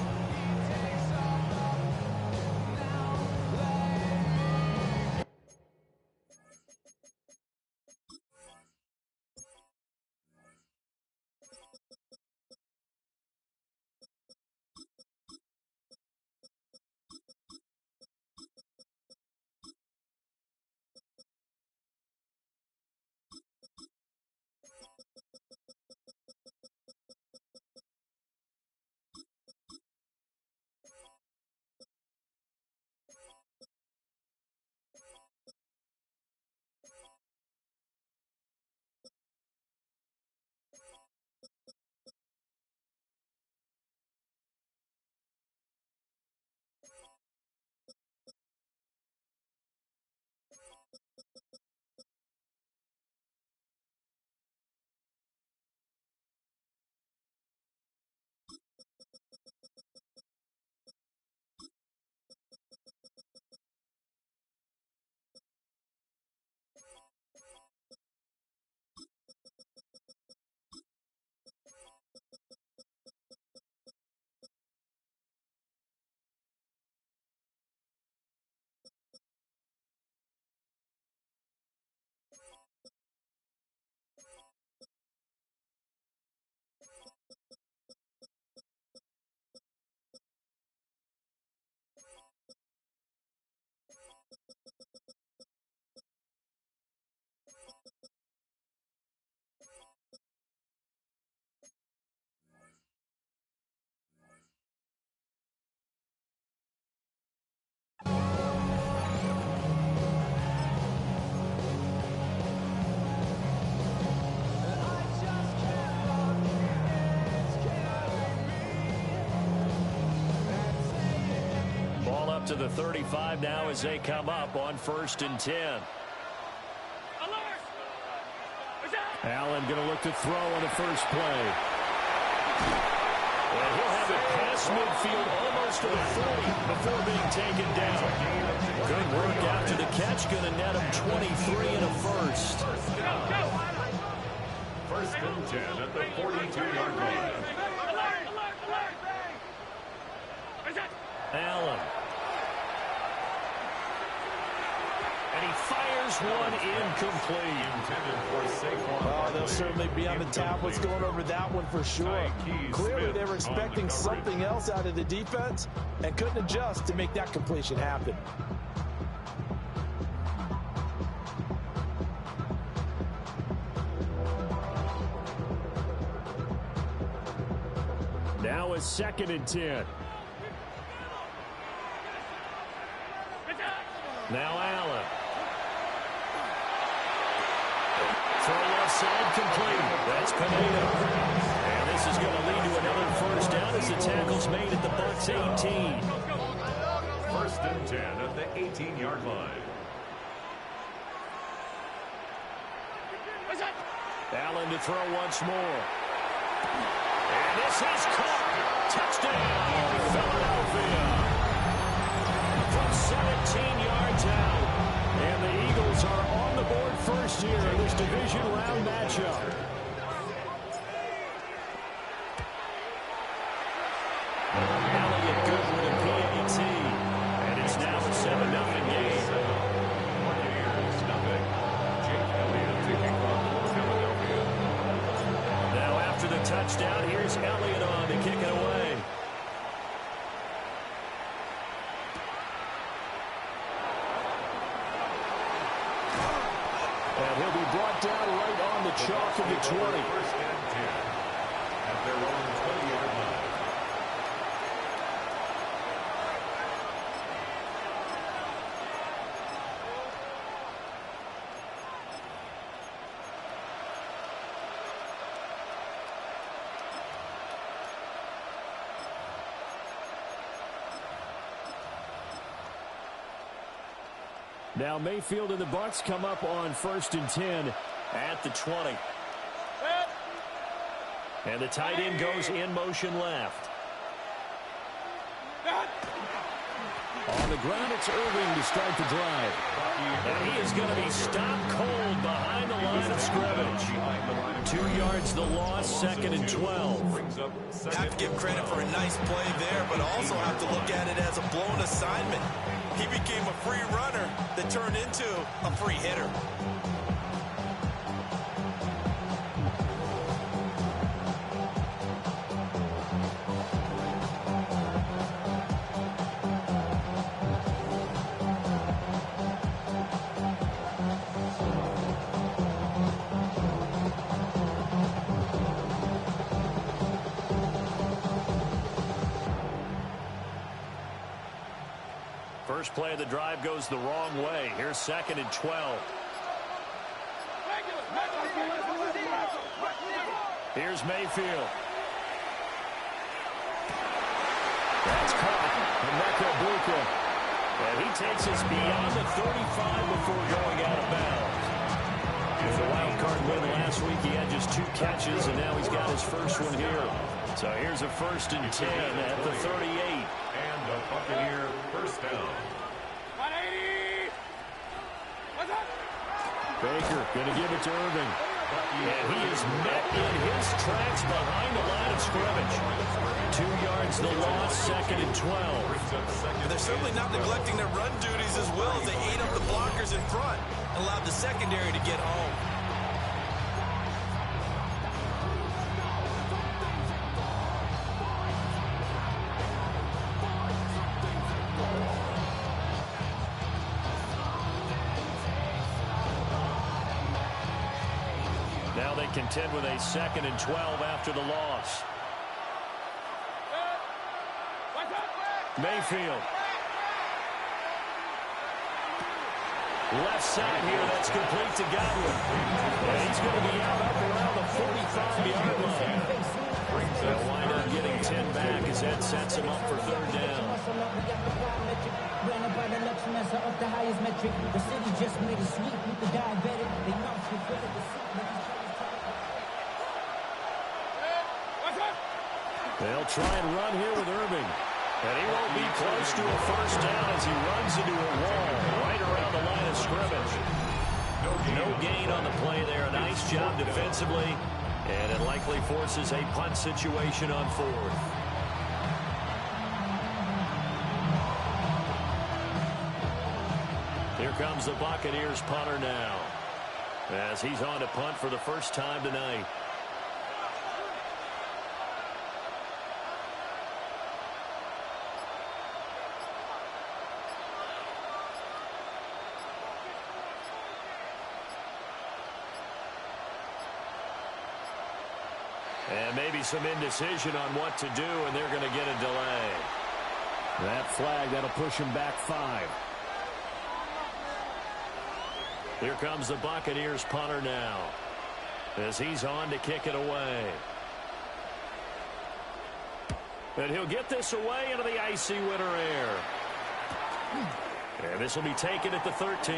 out to the 35 now as they come up on 1st and 10. Allen going to look to throw on the first play. And he'll have it past midfield almost to the 40 before being taken down. Good work after the catch. Going to net him 23 and a first. 1st and 10 at the 42-yard line. Allen. And he fires one incomplete. Intended for Saquon. Oh, they'll certainly be on the tablets going over that one for sure. Clearly, they were expecting something else out of the defense and couldn't adjust to make that completion happen. Now it's 2nd and 10. Now Allen. Throw left side complete. That's Pineda. And this is going to lead to another first down as the tackle's made at the Bucs 18. 1st and 10 at the 18-yard line. Allen to throw once more. And this is caught. Touchdown, Philadelphia. From 17 yards out. And the Eagles are on the board first here in this division round matchup. Elliott Goodwin and PAT. And it's now a 7-0 game. Buccaneers, nothing. Jake Elliott taking off for Philadelphia. Now after the touchdown, here's Elliott on to kick it away. And he'll be brought down right on the chalk of the 20. 1st and 10 at their own 20-yard line. Now Mayfield and the Bucs come up on 1st and 10 at the 20. And the tight end goes in motion left. On the ground, it's Irving to start the drive. And he is going to be stopped cold behind the line of scrimmage. 2 yards the loss, 2nd and 12. Have to give credit for a nice play there, but also have to look at it as a blown assignment. He became a free runner that turned into a free hitter. First play of the drive goes the wrong way. Here's 2nd and 12. Here's Mayfield. That's caught. Emeka Egbuka. And he takes us beyond the 35 before going out of bounds. With the wild card win last week, he had just 2 catches, and now he's got his first one here. So here's a 1st and 10 at the 38. And a Buccaneer first down. Baker going to give it to Irving. And he is met in his tracks behind the line of scrimmage. 2 yards the loss, 2nd and 12. They're certainly not neglecting their run duties as well as they ate up the blockers in front and allowed the secondary to get home. Now they contend with a 2nd and 12 after the loss. Mayfield. Left side here, that's complete to Godwin. And he's going to be out up around the 45-yard line. They'll wind up getting 10 back as that sets him up for 3rd down. Ran up by the Luxemessa up the highest metric. The city just made a sweep with the diabetic. They mouth with the They'll try and run here with Irving. And he won't be close to a first down as he runs into a wall right around the line of scrimmage. No gain on the play there. A nice job defensively. And it likely forces a punt situation on fourth. Here comes the Buccaneers punter now, as he's on to punt for the first time tonight. And maybe some indecision on what to do, and they're going to get a delay. That flag, that'll push him back 5. Here comes the Buccaneers punter now, as he's on to kick it away. And he'll get this away into the icy winter air. And this will be taken at the 13.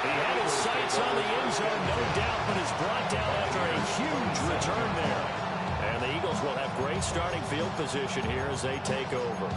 He had his sights on the end zone, no doubt, but is brought down after a huge return there. And the Eagles will have great starting field position here as they take over.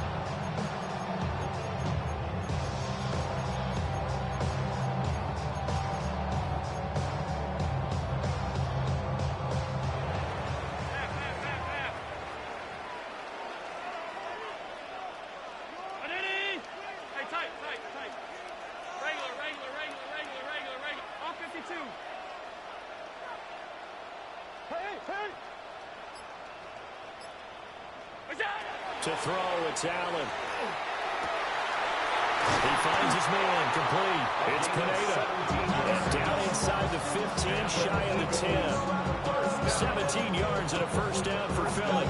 To throw, it's Allen. He finds his man, complete. It's Pineda. And down inside the 15, shy of the 10. 17 yards and a first down for Philly.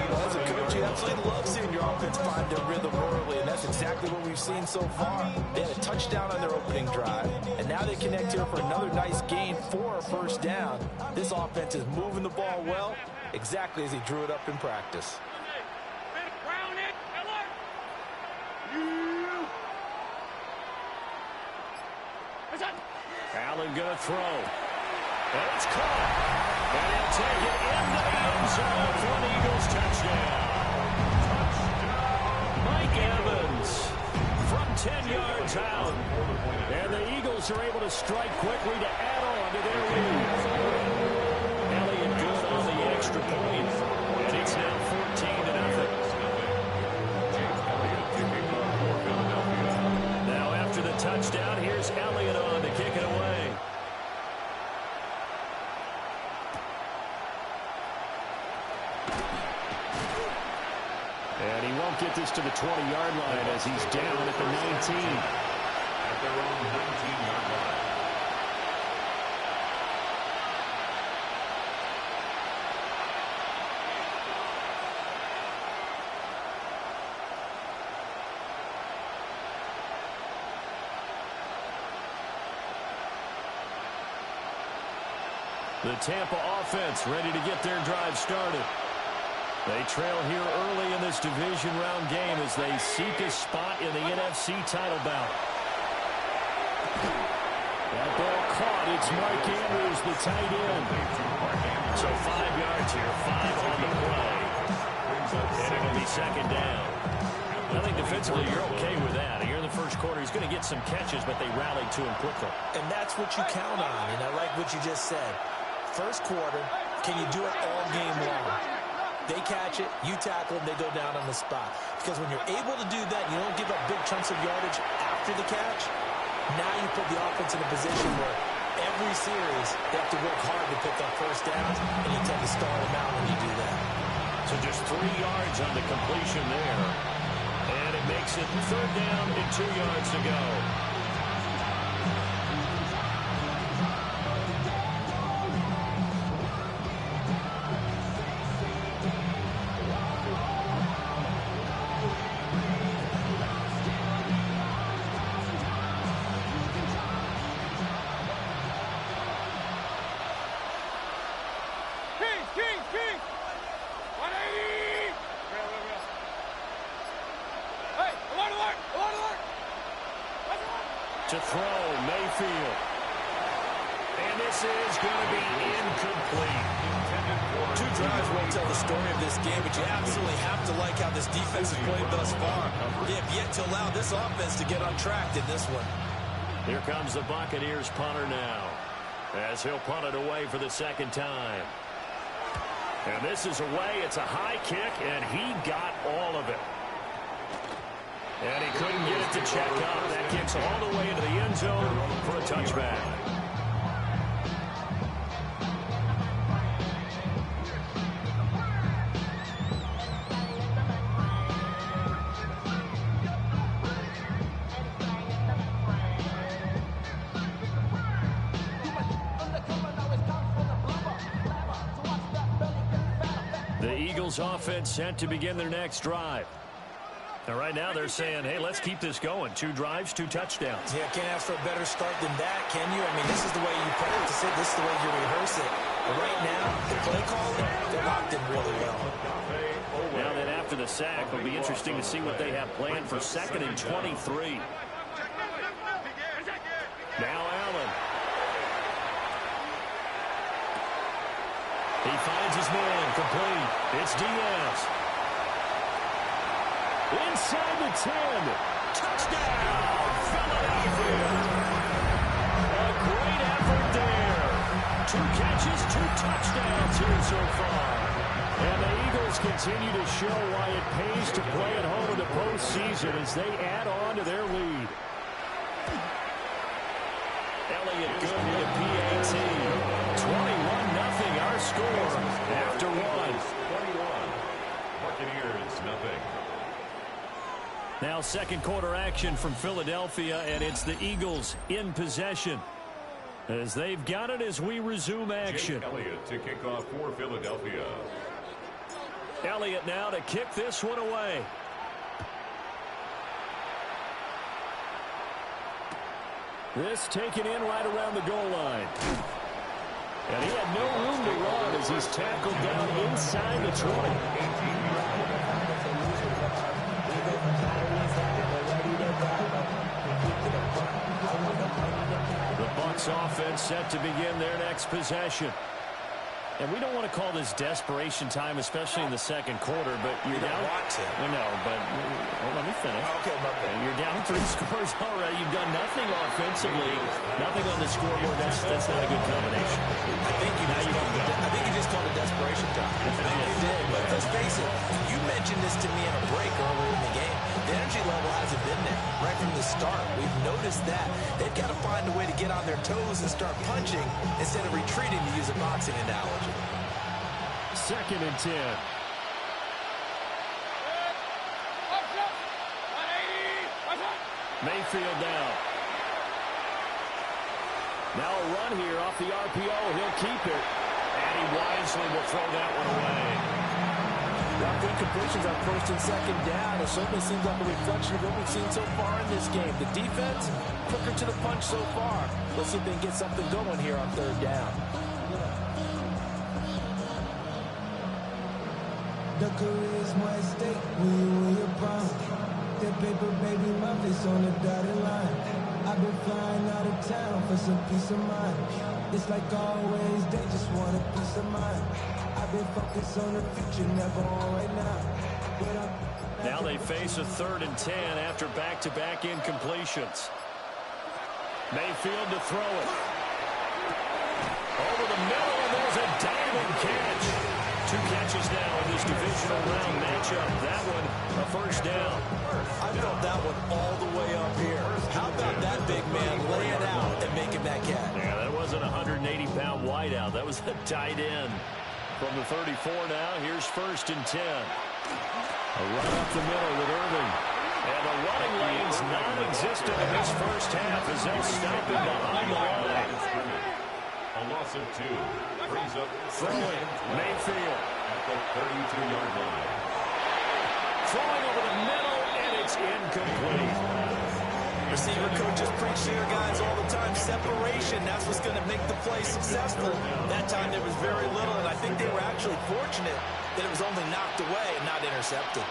Well, as a coach, you absolutely love seeing your offense find their rhythm early, and that's exactly what we've seen so far. They had a touchdown on their opening drive, and now they connect here for another nice gain for a first down. This offense is moving the ball well, exactly as he drew it up in practice. Allen going to throw. And it's caught. And he'll take it into the end zone for the Eagles touchdown. Mike Evans from 10 yards out. And the Eagles are able to strike quickly to add on to their lead. Elliott good on the extra point. And it's now 14-0. Now after the touchdown, here's Elliott on to kick it away. And he won't get this to the 20-yard line as he's down at the 19. At their own 19-yard line. The Tampa offense ready to get their drive started. They trail here early in this division round game as they seek a spot in the NFC title bout. That ball caught. It's Mark Andrews, the tight end. So 5 yards here, 5 on the play. And it'll be second down. I think defensively you're okay with that. Here in the first quarter, he's going to get some catches, but they rallied to him quickly. And that's what you count on, and I like what you just said. First quarter, can you do it all game long? They catch it, you tackle them, they go down on the spot. Because when you're able to do that, you don't give up big chunks of yardage after the catch. Now you put the offense in a position where every series they have to work hard to pick up first downs, and you tend to stall them out when you do that. So just 3 yards on the completion there. And it makes it third down and 2 yards to go. Keys! To throw, Mayfield. And this is going to be incomplete. Two drives won't tell the story of this game, but you absolutely have to like how this defense has played thus far. They have yet to allow this offense to get on track in this one. Here comes the Buccaneers punter now, as he'll punt it away for the second time. And this is away. It's a high kick, and he got all of it. And he couldn't get it to check up. That kicks all the way into the end zone for a touchback. The Eagles offense set to begin their next drive. Now, right now, they're saying, hey, let's keep this going. 2 drives, 2 touchdowns. Yeah, can't ask for a better start than that, can you? I mean, this is the way you practice it. This is the way you rehearse it. But right now, the play calling, they're locked in really well. Now then, after the sack, it'll be interesting to see what they have planned for 2nd and 23. Now Allen. He finds his man, complete. It's Diaz. Inside the 10. Touchdown, Philadelphia. A great effort there. 2 catches, 2 touchdowns here so far. And the Eagles continue to show why it pays to play at home in the postseason as they add on to their lead. Elliott good with a PAT. 21-0 our score after 1. 21. Buccaneers, nothing. Now second quarter action from Philadelphia, and it's the Eagles in possession as they've got it as we resume action. Jake Elliott to kick off for Philadelphia. Elliott now to kick this one away. This taken in right around the goal line. And he had no room to run as he's tackled down inside the 20. The Bucs offense set to begin their next possession. And we don't want to call this desperation time, especially in the second quarter, but you're down. I know, but let me finish. Okay, you're down 3 scores already. You've done nothing offensively, nothing on the scoreboard. That's not a good combination. I think you just called it desperation time. I think you did, but let's face it. You mentioned this to me in a break earlier in the game. The energy level hasn't been there right from the start. We've noticed that. They've got to find a way to get on their toes and start punching instead of retreating, to use a boxing analogy. 2nd and 10. Mayfield down. Now a run here off the RPO. He'll keep it. And he wisely will throw that one away. Got good completions on 1st and 2nd down. It certainly seems like a reflection of what we've seen so far in this game. The defense, quicker to the punch so far. Let's see if they can get something going here on 3rd down. The career is more at stake when you're proud. That paper, baby, my face on the dotted line. I've been flying out of town for some peace of mind. It's like always, they just want a peace of mind. I've been focused on the future, never on right now. Now they face a 3rd and 10 after back-to-back incompletions. Mayfield to throw it. Over the middle, and there's a diving catch. 2 catches now in this divisional round matchup. That one, a 1st down. I felt that one all the way up here. How about that big man laying out and making that catch? Yeah, that wasn't a 180-pound wideout. That was a tight end. From the 34 now, here's 1st and 10. A run up the middle with Irving. And the running lane's non-existent in this first half as they'll stop him behind the line. A loss of 2. Brings up throwing Mayfield at the 32-yard line. Throwing over the middle, and it's incomplete. Receiver coaches preach to your guys all the time. Separation, that's what's going to make the play successful. That time there was very little, and I think they were actually fortunate that it was only knocked away and not intercepted.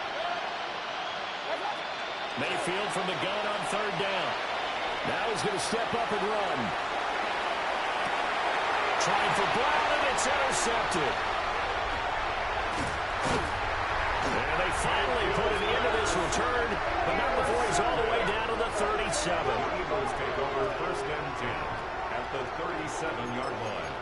Mayfield from the gun on third down. Now he's going to step up and run. Trying for Brown, and it's intercepted. And they finally put an end to this return, but not before he's all the way down to the 37. The Eagles take over 1st and 10 at the 37-yard line.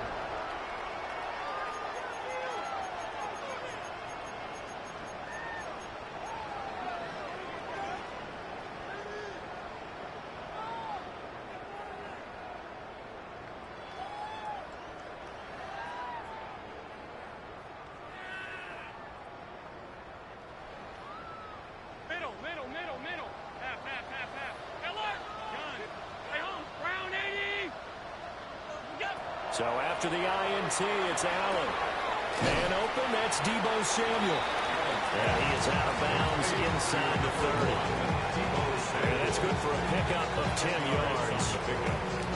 Middle. Half. Miller! Gun. Stay home. Brown 80! So after the INT, it's Allen. Man open, that's Deebo Samuel. And he is out of bounds inside the 30. And that's good for a pickup of 10 yards.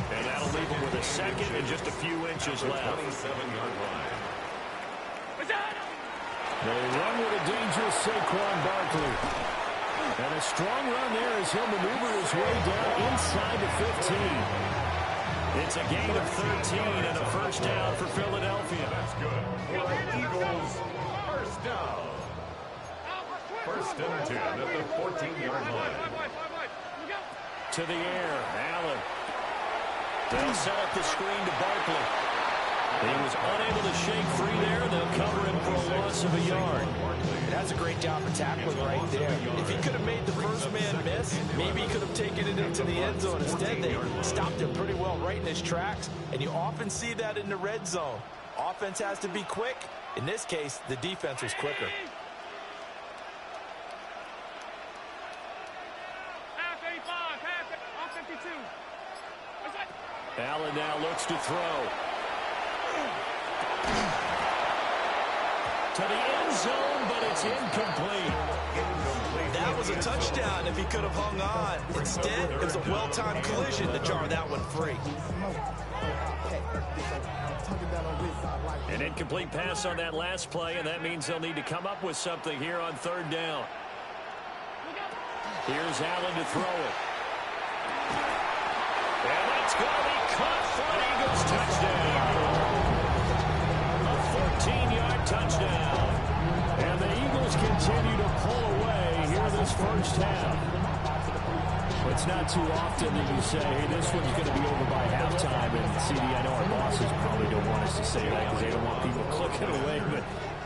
And that'll leave him with a second and just a few inches left. 27-yard line. They run with a dangerous Saquon Barkley. And a strong run there as he'll maneuver his way down inside the 15. It's a gain of 13 and a first down for Philadelphia. That's good. For the Eagles, first down. 1st and 10 at the 14-yard line. To the air, Allen. They'll set up the screen to Barkley. He was unable to shake free there. They'll cover him for a loss of a yard. That's a great job of tackling right there. If he could have made the first man miss, maybe he could have taken it into the end zone. Instead, they stopped him pretty well right in his tracks, and you often see that in the red zone. Offense has to be quick. In this case, the defense was quicker. Half 85, half 52. Allen now looks to throw. To the end zone, but it's incomplete. That was a touchdown if he could have hung on. Instead, it was a well-timed collision to jar that one free. An incomplete pass on that last play, and that means they'll need to come up with something here on third down. Here's Allen to throw it. And that's going to be caught for an Eagles touchdown. A 14-yard touchdown. And the Eagles continue to pull away here this first half. It's not too often that you say, hey, this one's going to be over by halftime. And CD, I know our bosses probably don't want us to say that because they don't want people clicking away, but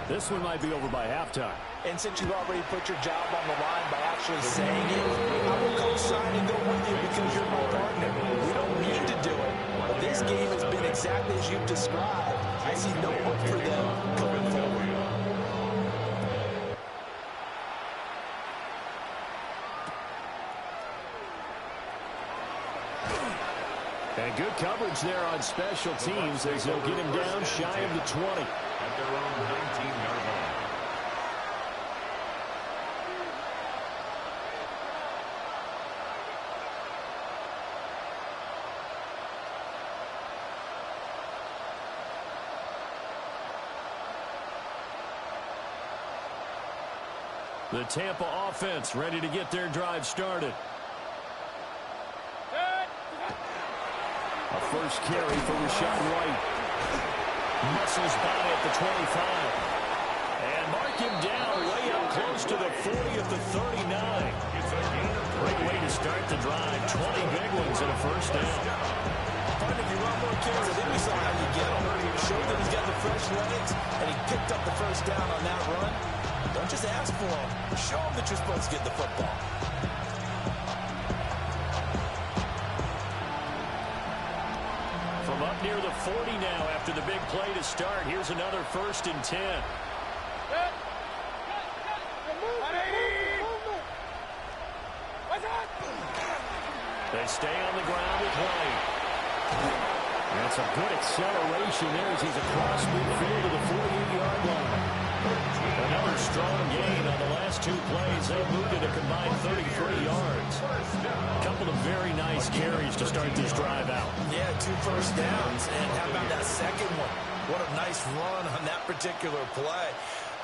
this one might be over by halftime. And since you've already put your job on the line by actually saying it, I will co-sign and go with you because you're my partner. We don't need to do it, but this game has been exactly as you've described. I see no hope for them going forward. And good coverage there on special teams as they'll get him down shy of the 20. At their own 19-yard line. The Tampa offense ready to get their drive started. A first carry for Rashad White. Muscles by at the 25. And mark him down way up close to the 40 at the 39. Great way to start the drive. 20 big ones and a first down. But if you run more carries, I think we saw how you get him. Showed that he's got the fresh legs, and he picked up the first down on that run. Don't just ask for him. Show him that you're supposed to get the football. From up near the 40 now after the big play to start. Here's another 1st and 10. They stay on the ground with White. That's a good acceleration there as he's across midfield to the 48-yard line. Another strong gain on the last two plays. They moved it a combined 33 yards. A couple of very nice carries to start this drive out. Yeah, 2 first downs. And how about that second one? What a nice run on that particular play.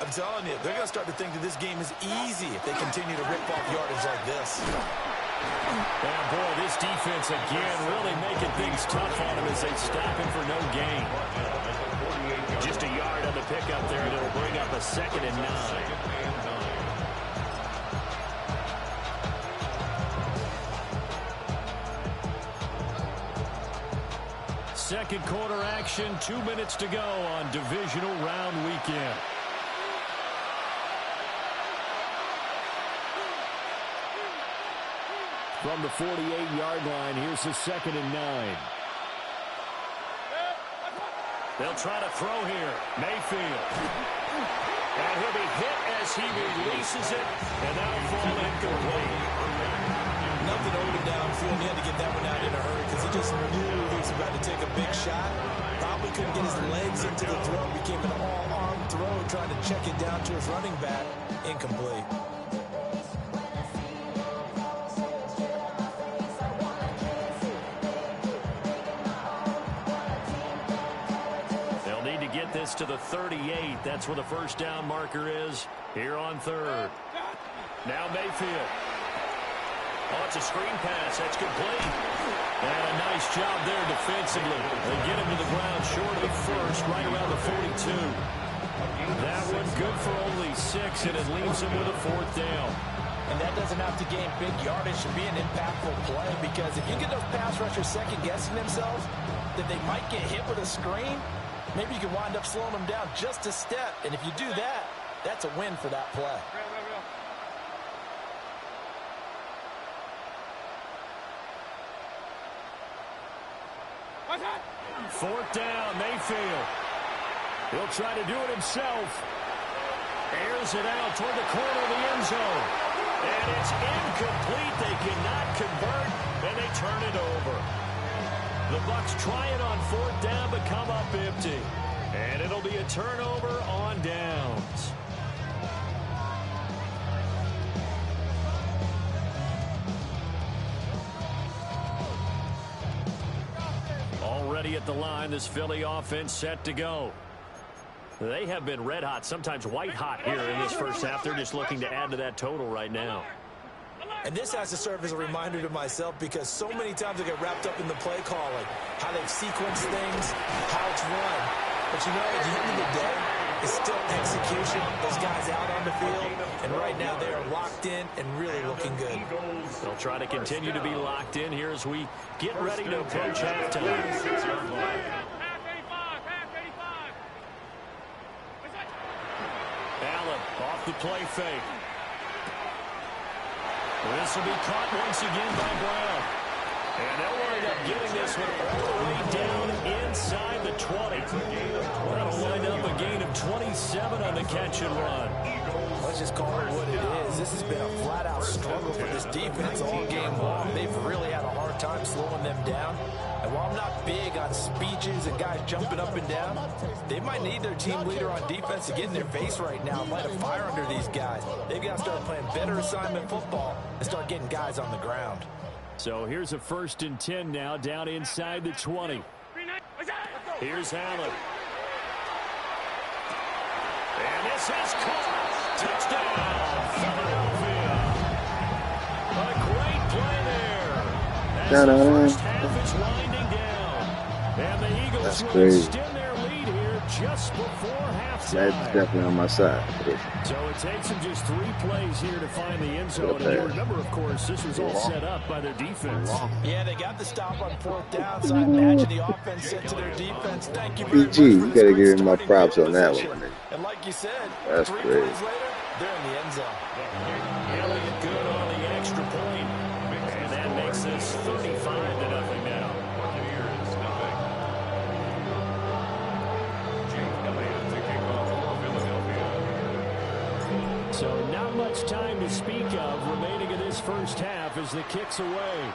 I'm telling you, they're going to start to think that this game is easy if they continue to rip off yardage like this. And boy, this defense again really making things tough on him as they stop him for no gain. Just a yard on the pickup there, and it'll bring up a 2nd and 9. Second quarter action, 2 minutes to go on divisional round weekend. From the 48-yard line, here's the 2nd and 9. They'll try to throw here. Mayfield. And he'll be hit as he releases it, and that'll fall incomplete. Nothing over downfield. He had to get that one out in a hurry because he just knew he was about to take a big shot. Probably couldn't get his legs into the throw. Became an all-arm throw, trying to check it down to his running back. Incomplete. They'll need to get this to the 38. That's where the first down marker is here on 3rd. Now Mayfield. Oh, it's a screen pass. That's complete. And a nice job there defensively. They get him to the ground short of the first, right around the 42. That one good for only 6, and it leaves him with a 4th down. And that doesn't have to gain big yardage to be an impactful play, because if you get those pass rushers second-guessing themselves that they might get hit with a screen, maybe you can wind up slowing them down just a step. And if you do that, that's a win for that play. 4th down, Mayfield. He'll try to do it himself. Airs it out toward the corner of the end zone. And it's incomplete. They cannot convert, and they turn it over. The Bucs try it on 4th down, but come up empty. And it'll be a turnover on downs. Already at the line, this Philly offense set to go. They have been red hot, sometimes white hot here in this first half. They're just looking to add to that total right now. And this has to serve as a reminder to myself, because so many times I get wrapped up in the play calling, how they've sequenced things, how it's run. But you know, at the end of the day, it's still execution. Those guys out on the field, and right now they are locked in and really looking good. They'll try to continue to be locked in here as we get ready to approach halftime. Allen off the play fake. This will be caught once again by Brown. And they'll wind up getting this one all the way down inside the 20. That'll wind up a gain of 27 on the catch and run. Let's just call it what it is. This has been a flat-out struggle for this defense all game long. They've really had a hard time slowing them down. And while I'm not big on speeches and guys jumping up and down, they might need their team leader on defense to get in their face right now and light a fire under these guys. They've got to start playing better assignment football and start getting guys on the ground. So here's a 1st and 10 now, down inside the 20. Here's Allen. And this is caught. Touchdown, Philadelphia. A great play there. As the first half is winding down. And the Eagles will extend their lead here just before halftime. That's definitely on my side. So it takes them just 3 plays here to find the end zone. And you remember, of course, this was all set up by their defense. Yeah, they got the stop on 4th down, so I imagine the offense said to their defense, thank you very much. PG, you got to give him my props on that one. And like you said, that's 3 great. plays later, they're in the end zone. Elliott good on the extra point. And that makes this 35-0 now. So not much time to speak of remaining in this first half as the kick's away.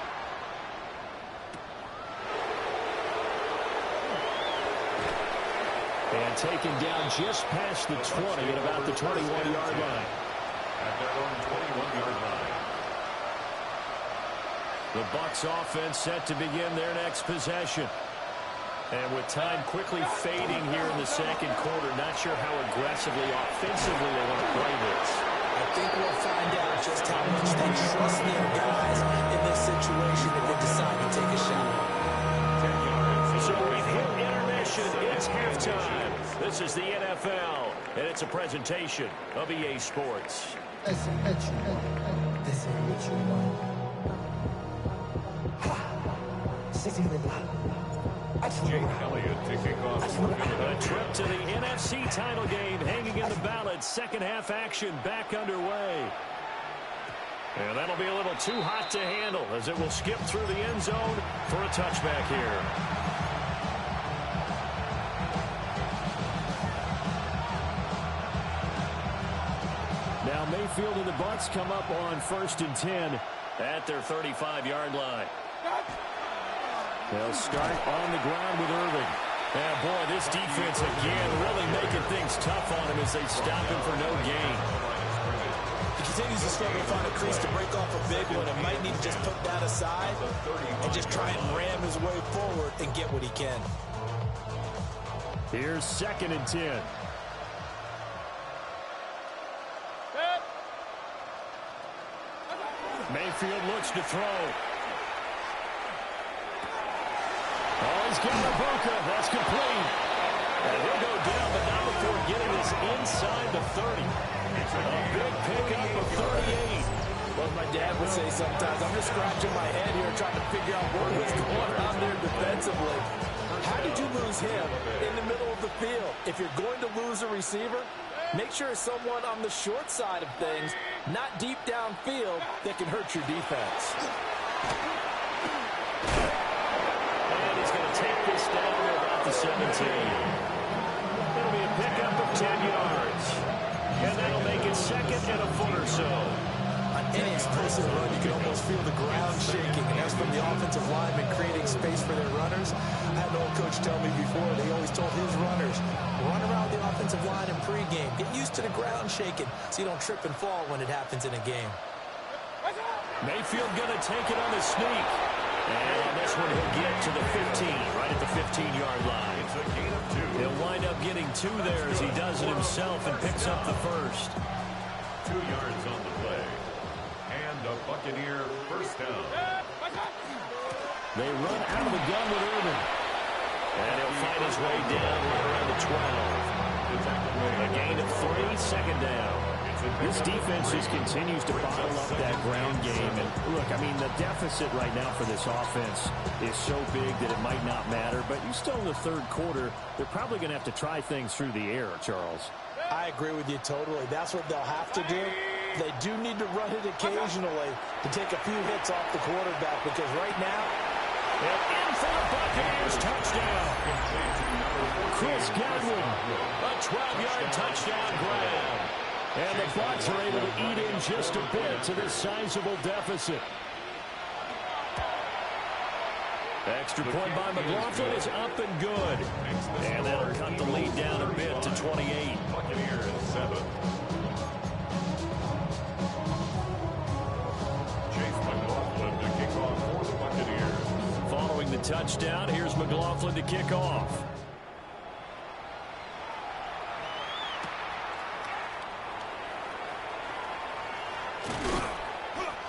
And taken down just past the 20 at about the 21-yard line. At their own 21-yard line. The Bucs offense set to begin their next possession. And with time quickly fading here in the second quarter, not sure how aggressively, offensively they want to play this. I think we'll find out just how much they trust their guys in this situation if they decide to take a shot. So we've hit intermission. It's halftime. This is the NFL, and it's a presentation of EA Sports. This ain't what you want. Jake Elliott to kick off. A trip to the NFC title game hanging in the balance. Second half action back underway. And that'll be a little too hot to handle as it will skip through the end zone for a touchback here. Now Mayfield and the Bucs come up on 1st and 10 at their 35-yard line. They'll start on the ground with Irving. And boy, this defense again really making things tough on him as they stop him for no gain. He continues to struggle to find a crease to break off a big one and might need to just put that aside and just try and ram his way forward and get what he can. Here's 2nd and 10. Mayfield looks to throw. Oh, he's got Ibuka. That's complete. And he'll go down, but not before getting this inside the 30. A big pickup of 38. Well, my dad would say sometimes, I'm just scratching my head here trying to figure out what was going on there defensively. How did you lose him in the middle of the field? If you're going to lose a receiver, make sure it's someone on the short side of things, not deep downfield, that can hurt your defense. And he's going to take this down to about the 17. It'll be a pickup of 10 yards. And that'll make it 2nd and a foot or so. On any explosive run, you can almost feel the ground shaking, and that's from the offensive linemen creating space for their runners. I had an old coach tell me before, they always told his runners, run around the offensive line in pregame. Get used to the ground shaking so you don't trip and fall when it happens in a game. Mayfield going to take it on the sneak. And on this one, he'll get to the 15, right at the 15-yard line. It's a gain of 2. He'll wind up getting 2 there as he does it himself and picks up the first. 2 yards on the play. And a Buccaneer first down. They run out of the gun with Irving. And he'll find his way down right around the 12. A gain of 3, 2nd down. This defense just continues to bottle up that ground game. And look, I mean, the deficit right now for this offense is so big that it might not matter. But you still in the 3rd quarter, they're probably going to have to try things through the air, Charles. I agree with you totally. That's what they'll have to do. They do need to run it occasionally to take a few hits off the quarterback, because right now, and in for the Buccaneers, touchdown. Chris Godwin, a 12-yard touchdown grab. And the Bucs are able to eat in just a bit to this sizable deficit. Extra point by McLaughlin is up and good. And that'll cut the lead down a bit to 28. Buccaneers 7. Chase McLaughlin to kick off for the Buccaneers. Following the touchdown, here's McLaughlin to kick off.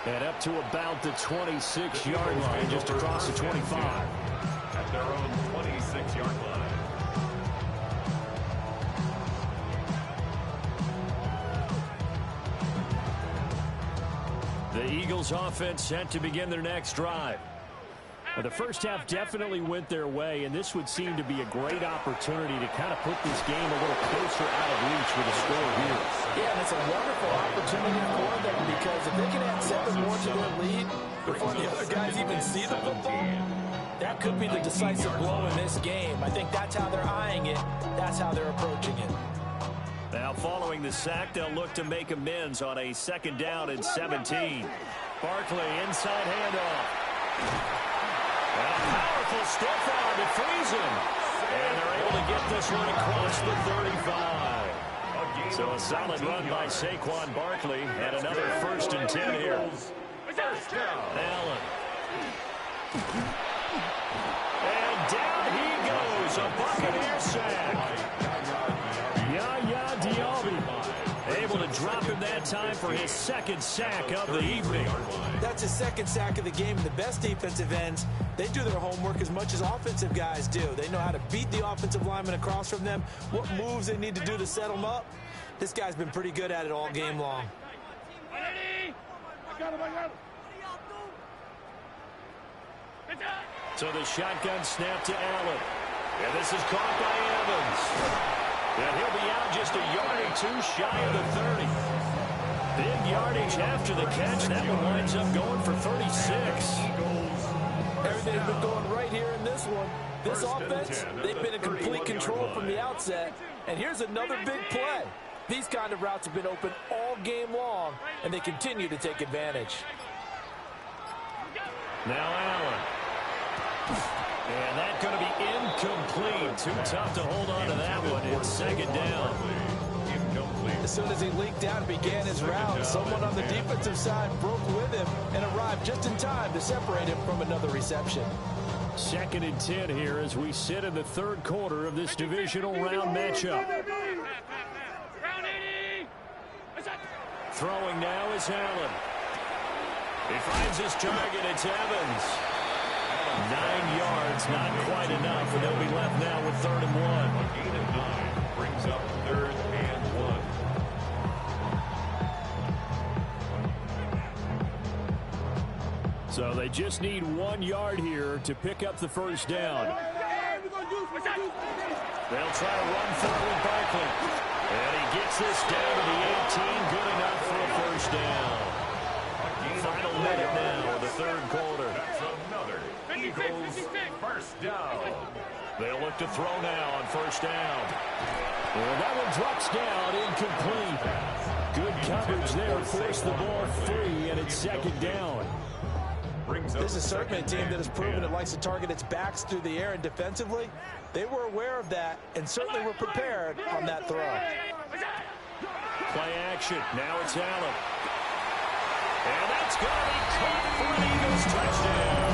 And up to about the 26-yard line, just across the 25. At their own 26-yard line. The Eagles offense set to begin their next drive. Well, the first half definitely went their way, and this would seem to be a great opportunity to kind of put this game a little closer out of reach with a score here. Yeah, and it's a wonderful opportunity for them, because if they can add 7 more to their lead before the other guys even see the football, that could be the decisive blow in this game. I think that's how they're eyeing it. That's how they're approaching it. Now, following the sack, they'll look to make amends on a 2nd down and 17. Barkley, inside handoff. And a powerful stiff arm to freeze him. And they're able to get this one across the 35. So a solid run by Saquon Barkley, and another 1st and 10 here. Allen. And down he goes. It's a Buccaneer sack. Yaya Diaby able to drop him that time for his second sack of the evening. That's his second sack of the game. The best defensive ends, they do their homework as much as offensive guys do. They know how to beat the offensive lineman across from them, what moves they need to do to set them up. This guy's been pretty good at it all game long. So the shotgun snap to Allen. And this is caught by Evans. And he'll be out just a yard or two shy of the 30. Big yardage after the catch. That one winds up going for 36. Everything's been going right here in this one. This offense, they've been in complete control from the outset. And here's another big play. These kind of routes have been open all game long, and they continue to take advantage. Now Allen. And that's going to be incomplete. Too tough to hold on to that one. It's second down. As soon as he leaked out and began his route, someone on the defensive side broke with him and arrived just in time to separate him from another reception. 2nd and 10 here as we sit in the third quarter of this divisional round matchup. Throwing now is Allen. He finds his target. It's Evans. 9 yards, not quite enough, and they'll be left now with 3rd and 1. A gain of 9 brings up 3rd and 1. So they just need 1 yard here to pick up the first down. They'll try to run through with Barkley. And he gets this down to the 18. Good enough for a first down. Final minute now of the third quarter. That's another Eagles first down. They'll look to throw now on first down. And that one drops down, incomplete. Good coverage there, forced the ball free, and it's second down. This is certainly a team that has proven it likes to target its backs through the air, and defensively, they were aware of that and certainly were prepared on that throw. Play action. Now it's Allen. And that's going to be caught for an Eagles touchdown.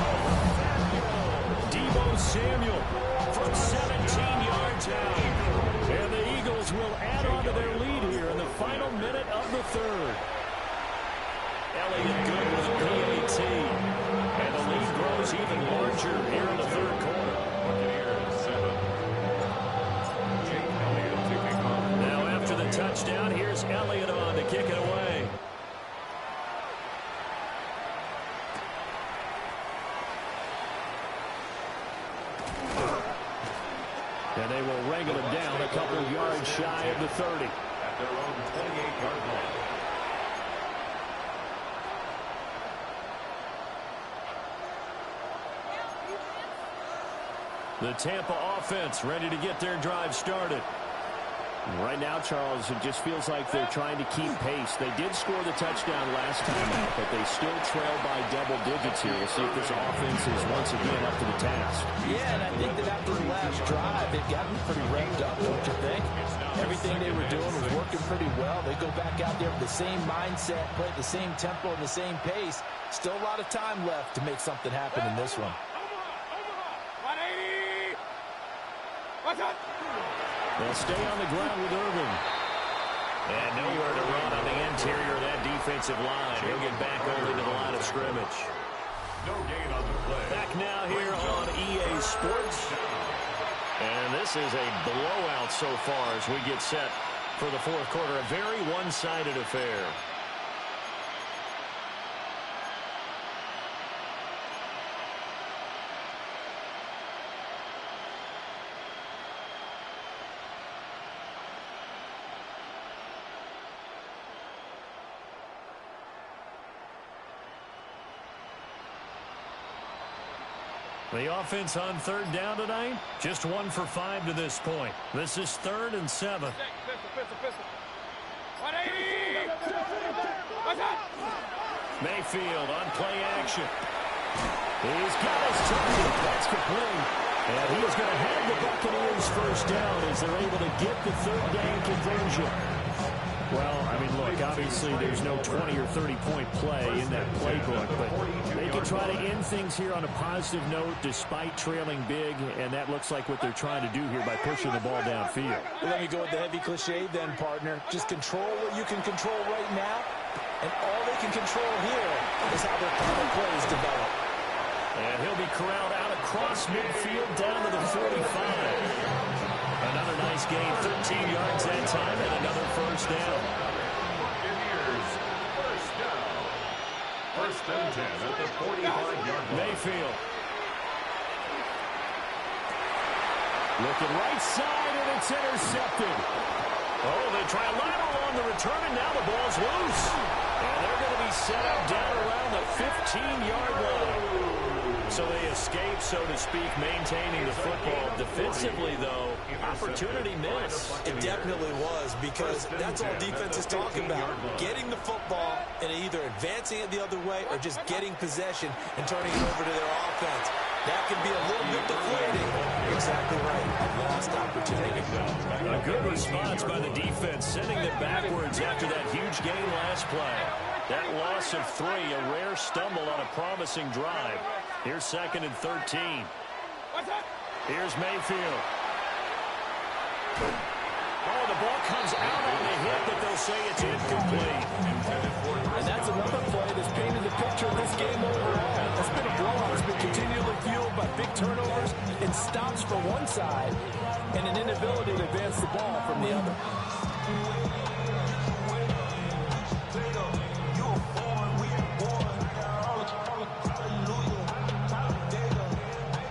Deebo Samuel from 17 yards out. And the Eagles will add on to their lead here in the final minute of the third. Elliott good with a PAT. And the lead grows even larger here in the third quarter. Now after the touchdown, here's Elliott on to kick it away. And they will wrangle him down a couple of yards shy of the 30. At their own 28-yard line. The Tampa offense ready to get their drive started. Right now, Charles, it just feels like they're trying to keep pace. They did score the touchdown last time out, but they still trail by double digits here. We'll see if this offense is once again up to the task. Yeah, and I think that after the last drive, they've gotten pretty revved up, don't you think? Everything they were doing was working pretty well. They go back out there with the same mindset, play at the same tempo and the same pace. Still a lot of time left to make something happen in this one. They'll stay on the ground with Irvin. And nowhere to run on the interior of that defensive line. He'll get back over to the line of scrimmage. No gain on the play. Back now here on EA Sports. And this is a blowout so far as we get set for the fourth quarter. A very one-sided affair. The offense on third down tonight, just 1 for 5 to this point. This is 3rd and 7. Mayfield on play action. He's got his target. That's complete. And he's going to have the Buccaneers first down as they're able to get the third down conversion. Well, I mean, look, obviously there's no 20 or 30-point play in that playbook, but they can try to end things here on a positive note despite trailing big, and that looks like what they're trying to do here by pushing the ball downfield. Well, let me go with the heavy cliche then, partner. Just control what you can control right now, and all they can control here is how their final plays develop. And he'll be corralled out across midfield down to the 45. Another nice gain, 13 yards that time, and another first down. Buccaneers, first down. First and 10 at the 45-yard line. Mayfield. Looking right side, and it's intercepted. Oh, they try a lateral on the return, and now the ball's loose. And they're going to be set up down around the 15-yard line. So they escape, so to speak, maintaining the football. Defensively, though, opportunity miss. It definitely was, because that's all defense is talking about. Getting the football and either advancing it the other way or just getting possession and turning it over to their offense. That can be a little bit deflating. Exactly right. A lost opportunity. A good response by the defense, sending them backwards after that huge gain last play. That loss of 3, a rare stumble on a promising drive. Here's 2nd and 13. Here's Mayfield. Oh, the ball comes out on the hit, but they'll say it's incomplete. And that's another play that's painted the picture of this game overall. It's been a blowout. It's been continually fueled by big turnovers and stops from one side and an inability to advance the ball from the other.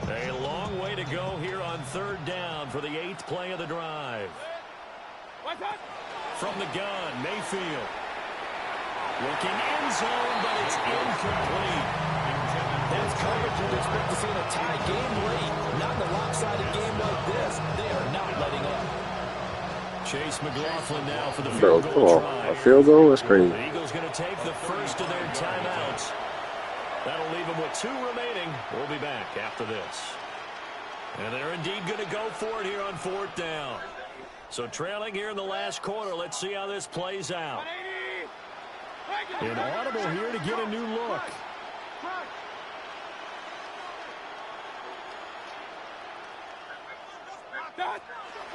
A long way to go here on 3rd down for the 8th play of the drive. From the gun, Mayfield. Looking end zone, but it's incomplete. That's coverage you'd expect to see in a tie game late. Not in a lopsided game like this. They are not letting up. Chase McLaughlin now for the field Bro, goal come on. try. A field goal? That's crazy. The Eagles going to take the first of their timeouts. That'll leave them with 2 remaining. We'll be back after this. And they're indeed going to go for it here on 4th down. So trailing here in the last quarter. Let's see how this plays out. Inaudible here to get a new look.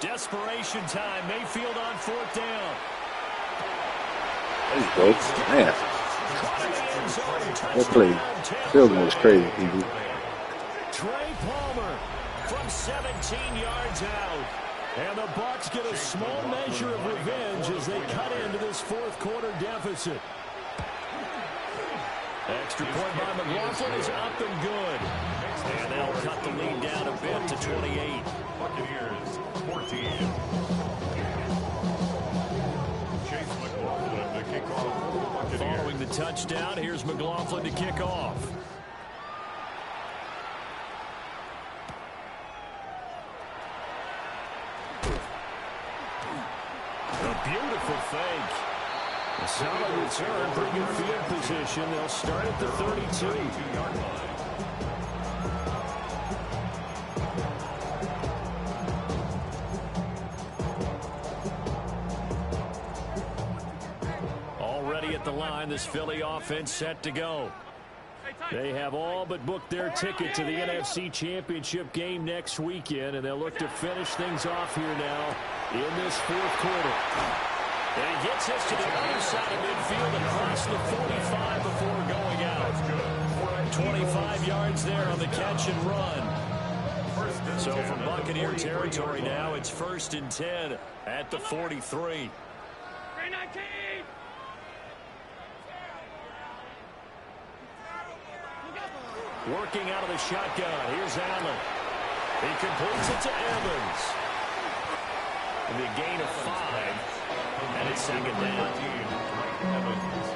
Desperation time. Mayfield on 4th down. There you go. Man. That play. Field goal was crazy, people. Trey Palmer from 17 yards out. And the Bucs get a small measure of revenge as they cut into this 4th quarter deficit. Extra point by McLaughlin is up and good. And they'll cut the lead down a bit to 28. Buccaneers, 14. Chase McLaughlin to kick off for the Buccaneers. Following the touchdown, here's McLaughlin to kick off. A beautiful fake. A solid return, pretty good field position. They'll start at the 32-yard line. Already at the line, this Philly offense set to go. They have all but booked their ticket to the NFC Championship game next weekend, and they'll look to finish things off here now in this 4th quarter. And he gets this to the other side of midfield across the 45 before going out. 25 yards there on the catch and run. So from Buccaneer territory now, it's 1st and 10 at the 43. Working out of the shotgun. Here's Allen. He completes it to Evans. It'll be a gain of 5. And it's 2nd down. Evans.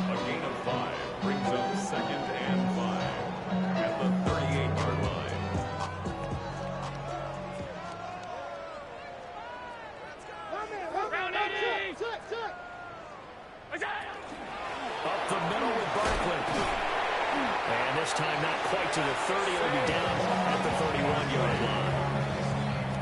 A gain of 5 brings up 2nd and 5 at the 38-yard line. Up the middle with Barkley. And this time not quite to the 30. It'll be down at the 31-yard line.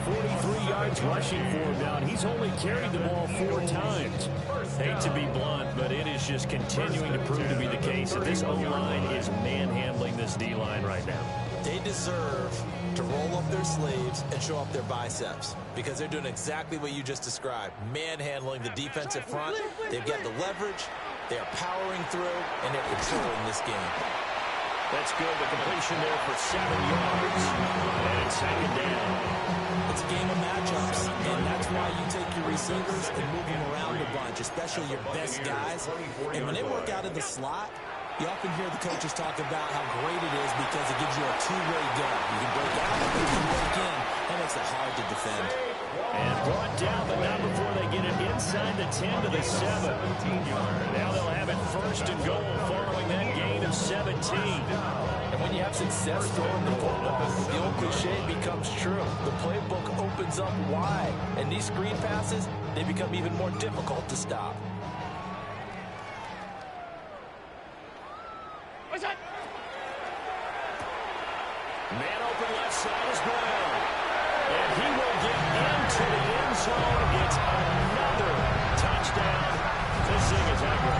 43 yards rushing for him now, and he's only carried the ball 4 times. Hate to be blunt, but it is just continuing to prove to be the case that this O-line is manhandling this D-line right now. They deserve to roll up their sleeves and show up their biceps because they're doing exactly what you just described, manhandling the defensive front. They've got the leverage, they're powering through, and they're controlling this game. That's good. The completion there for 7 yards. And it's second down. It's a game of matchups, and that's why you take your receivers and move them around a bunch, especially your best guys. And when they work out in the slot, you often hear the coaches talk about how great it is because it gives you a two-way go. You can break out, you can break in. That makes it hard to defend. And brought down, but not before they get it inside the 10 to the 7. Now they'll have it first and goal following that gain of 17. And when you have success throwing the football, the old cliche becomes true. The playbook opens up wide, and these screen passes, they become even more difficult to stop. Man open left side is Brown. And he will get into the end zone. It's another touchdown to Zigazaga.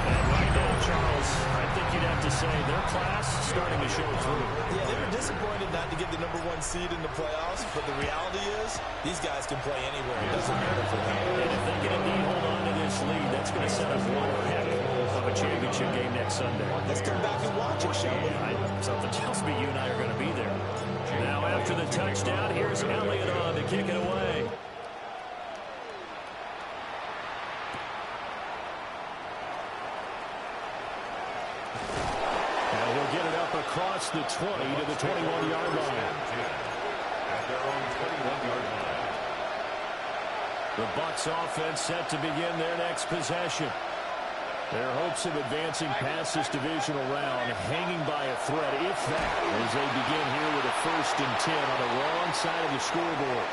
And right now, Charles, I think you'd have to say their class starting to show through. Yeah, they were disappointed not to get the #1 seed in the playoffs, but the reality is these guys can play anywhere. It doesn't matter for them. And if they can indeed hold on to this lead, that's going to set up one heck of a championship game next Sunday. Let's come back and watch it, shall we? Something tells me you and I are going to be there. Now after the touchdown, here's Elliott on to kick it away. And he'll get it up across the 20 to the 21-yard line. At their own 21-yard line. The Bucs offense set to begin their next possession. Their hopes of advancing past this divisional round hanging by a thread, if that, as they begin here with a 1st and 10 on the wrong side of the scoreboard.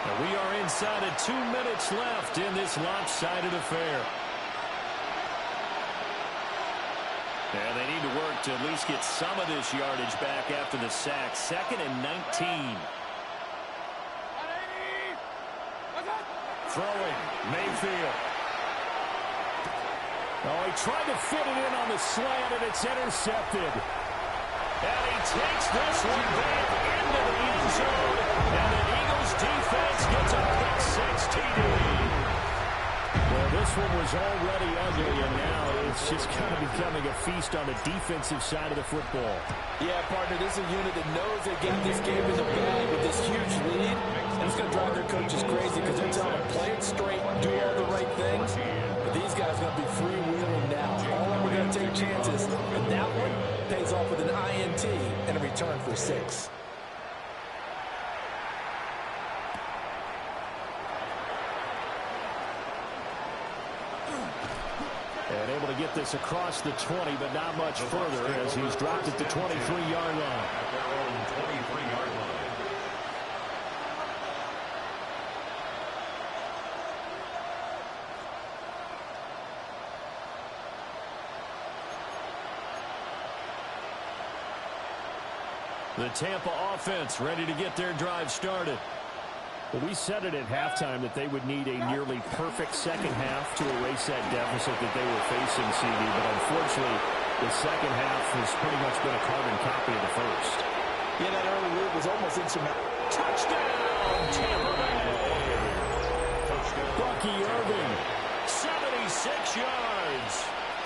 And we are inside of 2 minutes left in this lopsided affair. And they need to work to at least get some of this yardage back after the sack. 2nd and 19. Throwing, Mayfield. Oh, he tried to fit it in on the slant, and it's intercepted. And he takes this one back into the end zone, and the Eagles defense gets a pick 6 TD. Well, this one was already ugly, and now it's just kind of becoming a feast on the defensive side of the football. Yeah, partner, this is a unit that knows they got this game in the bag with this huge lead, and it's going to drive their coaches crazy because they're telling them, play it straight, do all the right things. But these guys are going to be freewheeling now. All of them are going to take chances, and that one pays off with an INT and a return for 6. And able to get this across the 20, but not much further as he's dropped at the 23-yard line. At their own 23-yard line. The Tampa offense ready to get their drive started. Well, we said it at halftime that they would need a nearly perfect second half to erase that deficit that they were facing, CD, but unfortunately, the second half has pretty much been a carbon copy of the first. Yeah, that early lead was almost insurmountable. Touchdown, Tampa Bay! Bucky Irving, 76 yards.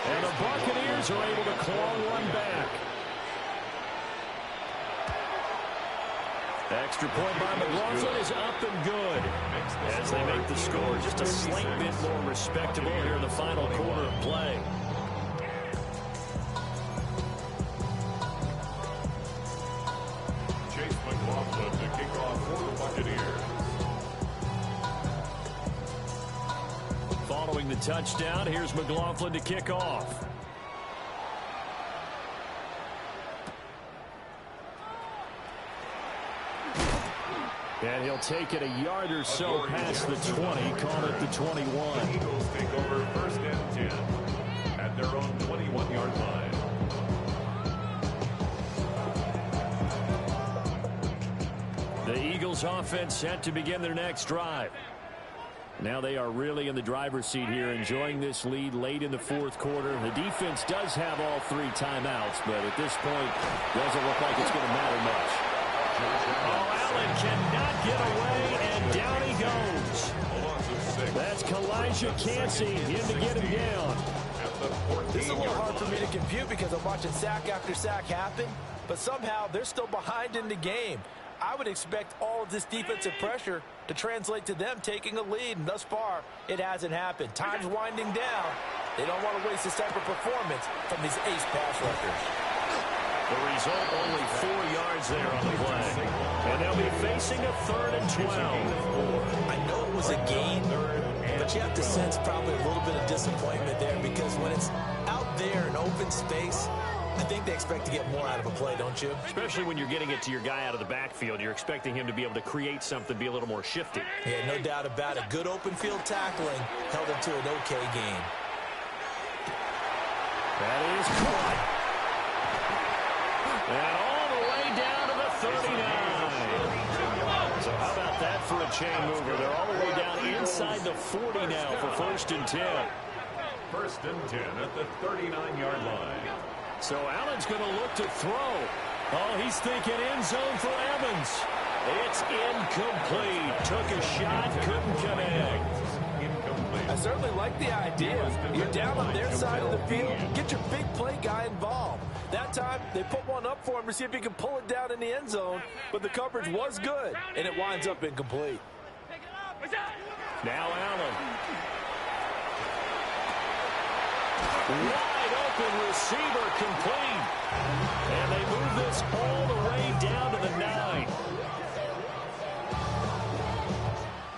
And the Buccaneers are able to claw one back. Extra point by McLaughlin is up and good as they make the score just a slight bit more respectable here in the final quarter of play. Chase McLaughlin to kick off for the Buccaneers. Following the touchdown, here's McLaughlin to kick off. And he'll take it a yard or so past the 20, call it the 21. The Eagles take over 1st and 10 at their own 21-yard line. The Eagles Eagles offense set to begin their next drive. Now they are really in the driver's seat here, enjoying this lead late in the fourth quarter. The defense does have all 3 timeouts, but at this point, doesn't look like it's going to matter much. Oh, Allen cannot get away, and down he goes. That's Kalijah Cansey in to get him down. This is a little hard for me to compute because I'm watching sack after sack happen, but somehow they're still behind in the game. I would expect all of this defensive pressure to translate to them taking a lead, and thus far, it hasn't happened. Time's winding down. They don't want to waste this type of performance from these ace pass rushers. The result, only 4 yards there on the play. And they'll be facing a 3rd and 12. I know it was a gain, but you have to sense probably a little bit of disappointment there because when it's out there in open space, I think they expect to get more out of a play, don't you? Especially when you're getting it to your guy out of the backfield. You're expecting him to be able to create something, be a little more shifty. Yeah, no doubt about it. Good open field tackling held him to an okay game. That is caught. And all the way down to the 39. So how about that for a chain mover? They're all the way down inside the 40 now for 1st and 10. 1st and 10 at the 39-yard line. So Allen's going to look to throw. Oh, he's thinking end zone for Evans. It's incomplete. Took a shot, couldn't connect. I certainly like the idea. You're down on their side of the field. Get your big play guy involved. That time, they put one up for him to see if he can pull it down in the end zone, but the coverage was good, and it winds up incomplete. Now Allen. Wide open receiver complete. And they move this all the way down to the 9.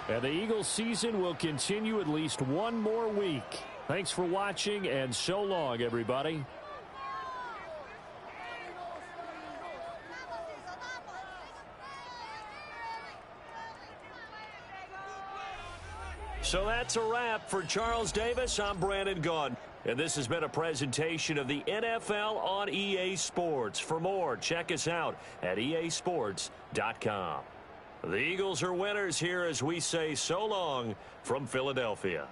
And the Eagles season will continue at least one more week. Thanks for watching, and so long, everybody. So that's a wrap. For Charles Davis, I'm Brandon Gaudin. And this has been a presentation of the NFL on EA Sports. For more, check us out at easports.com. The Eagles are winners here as we say so long from Philadelphia.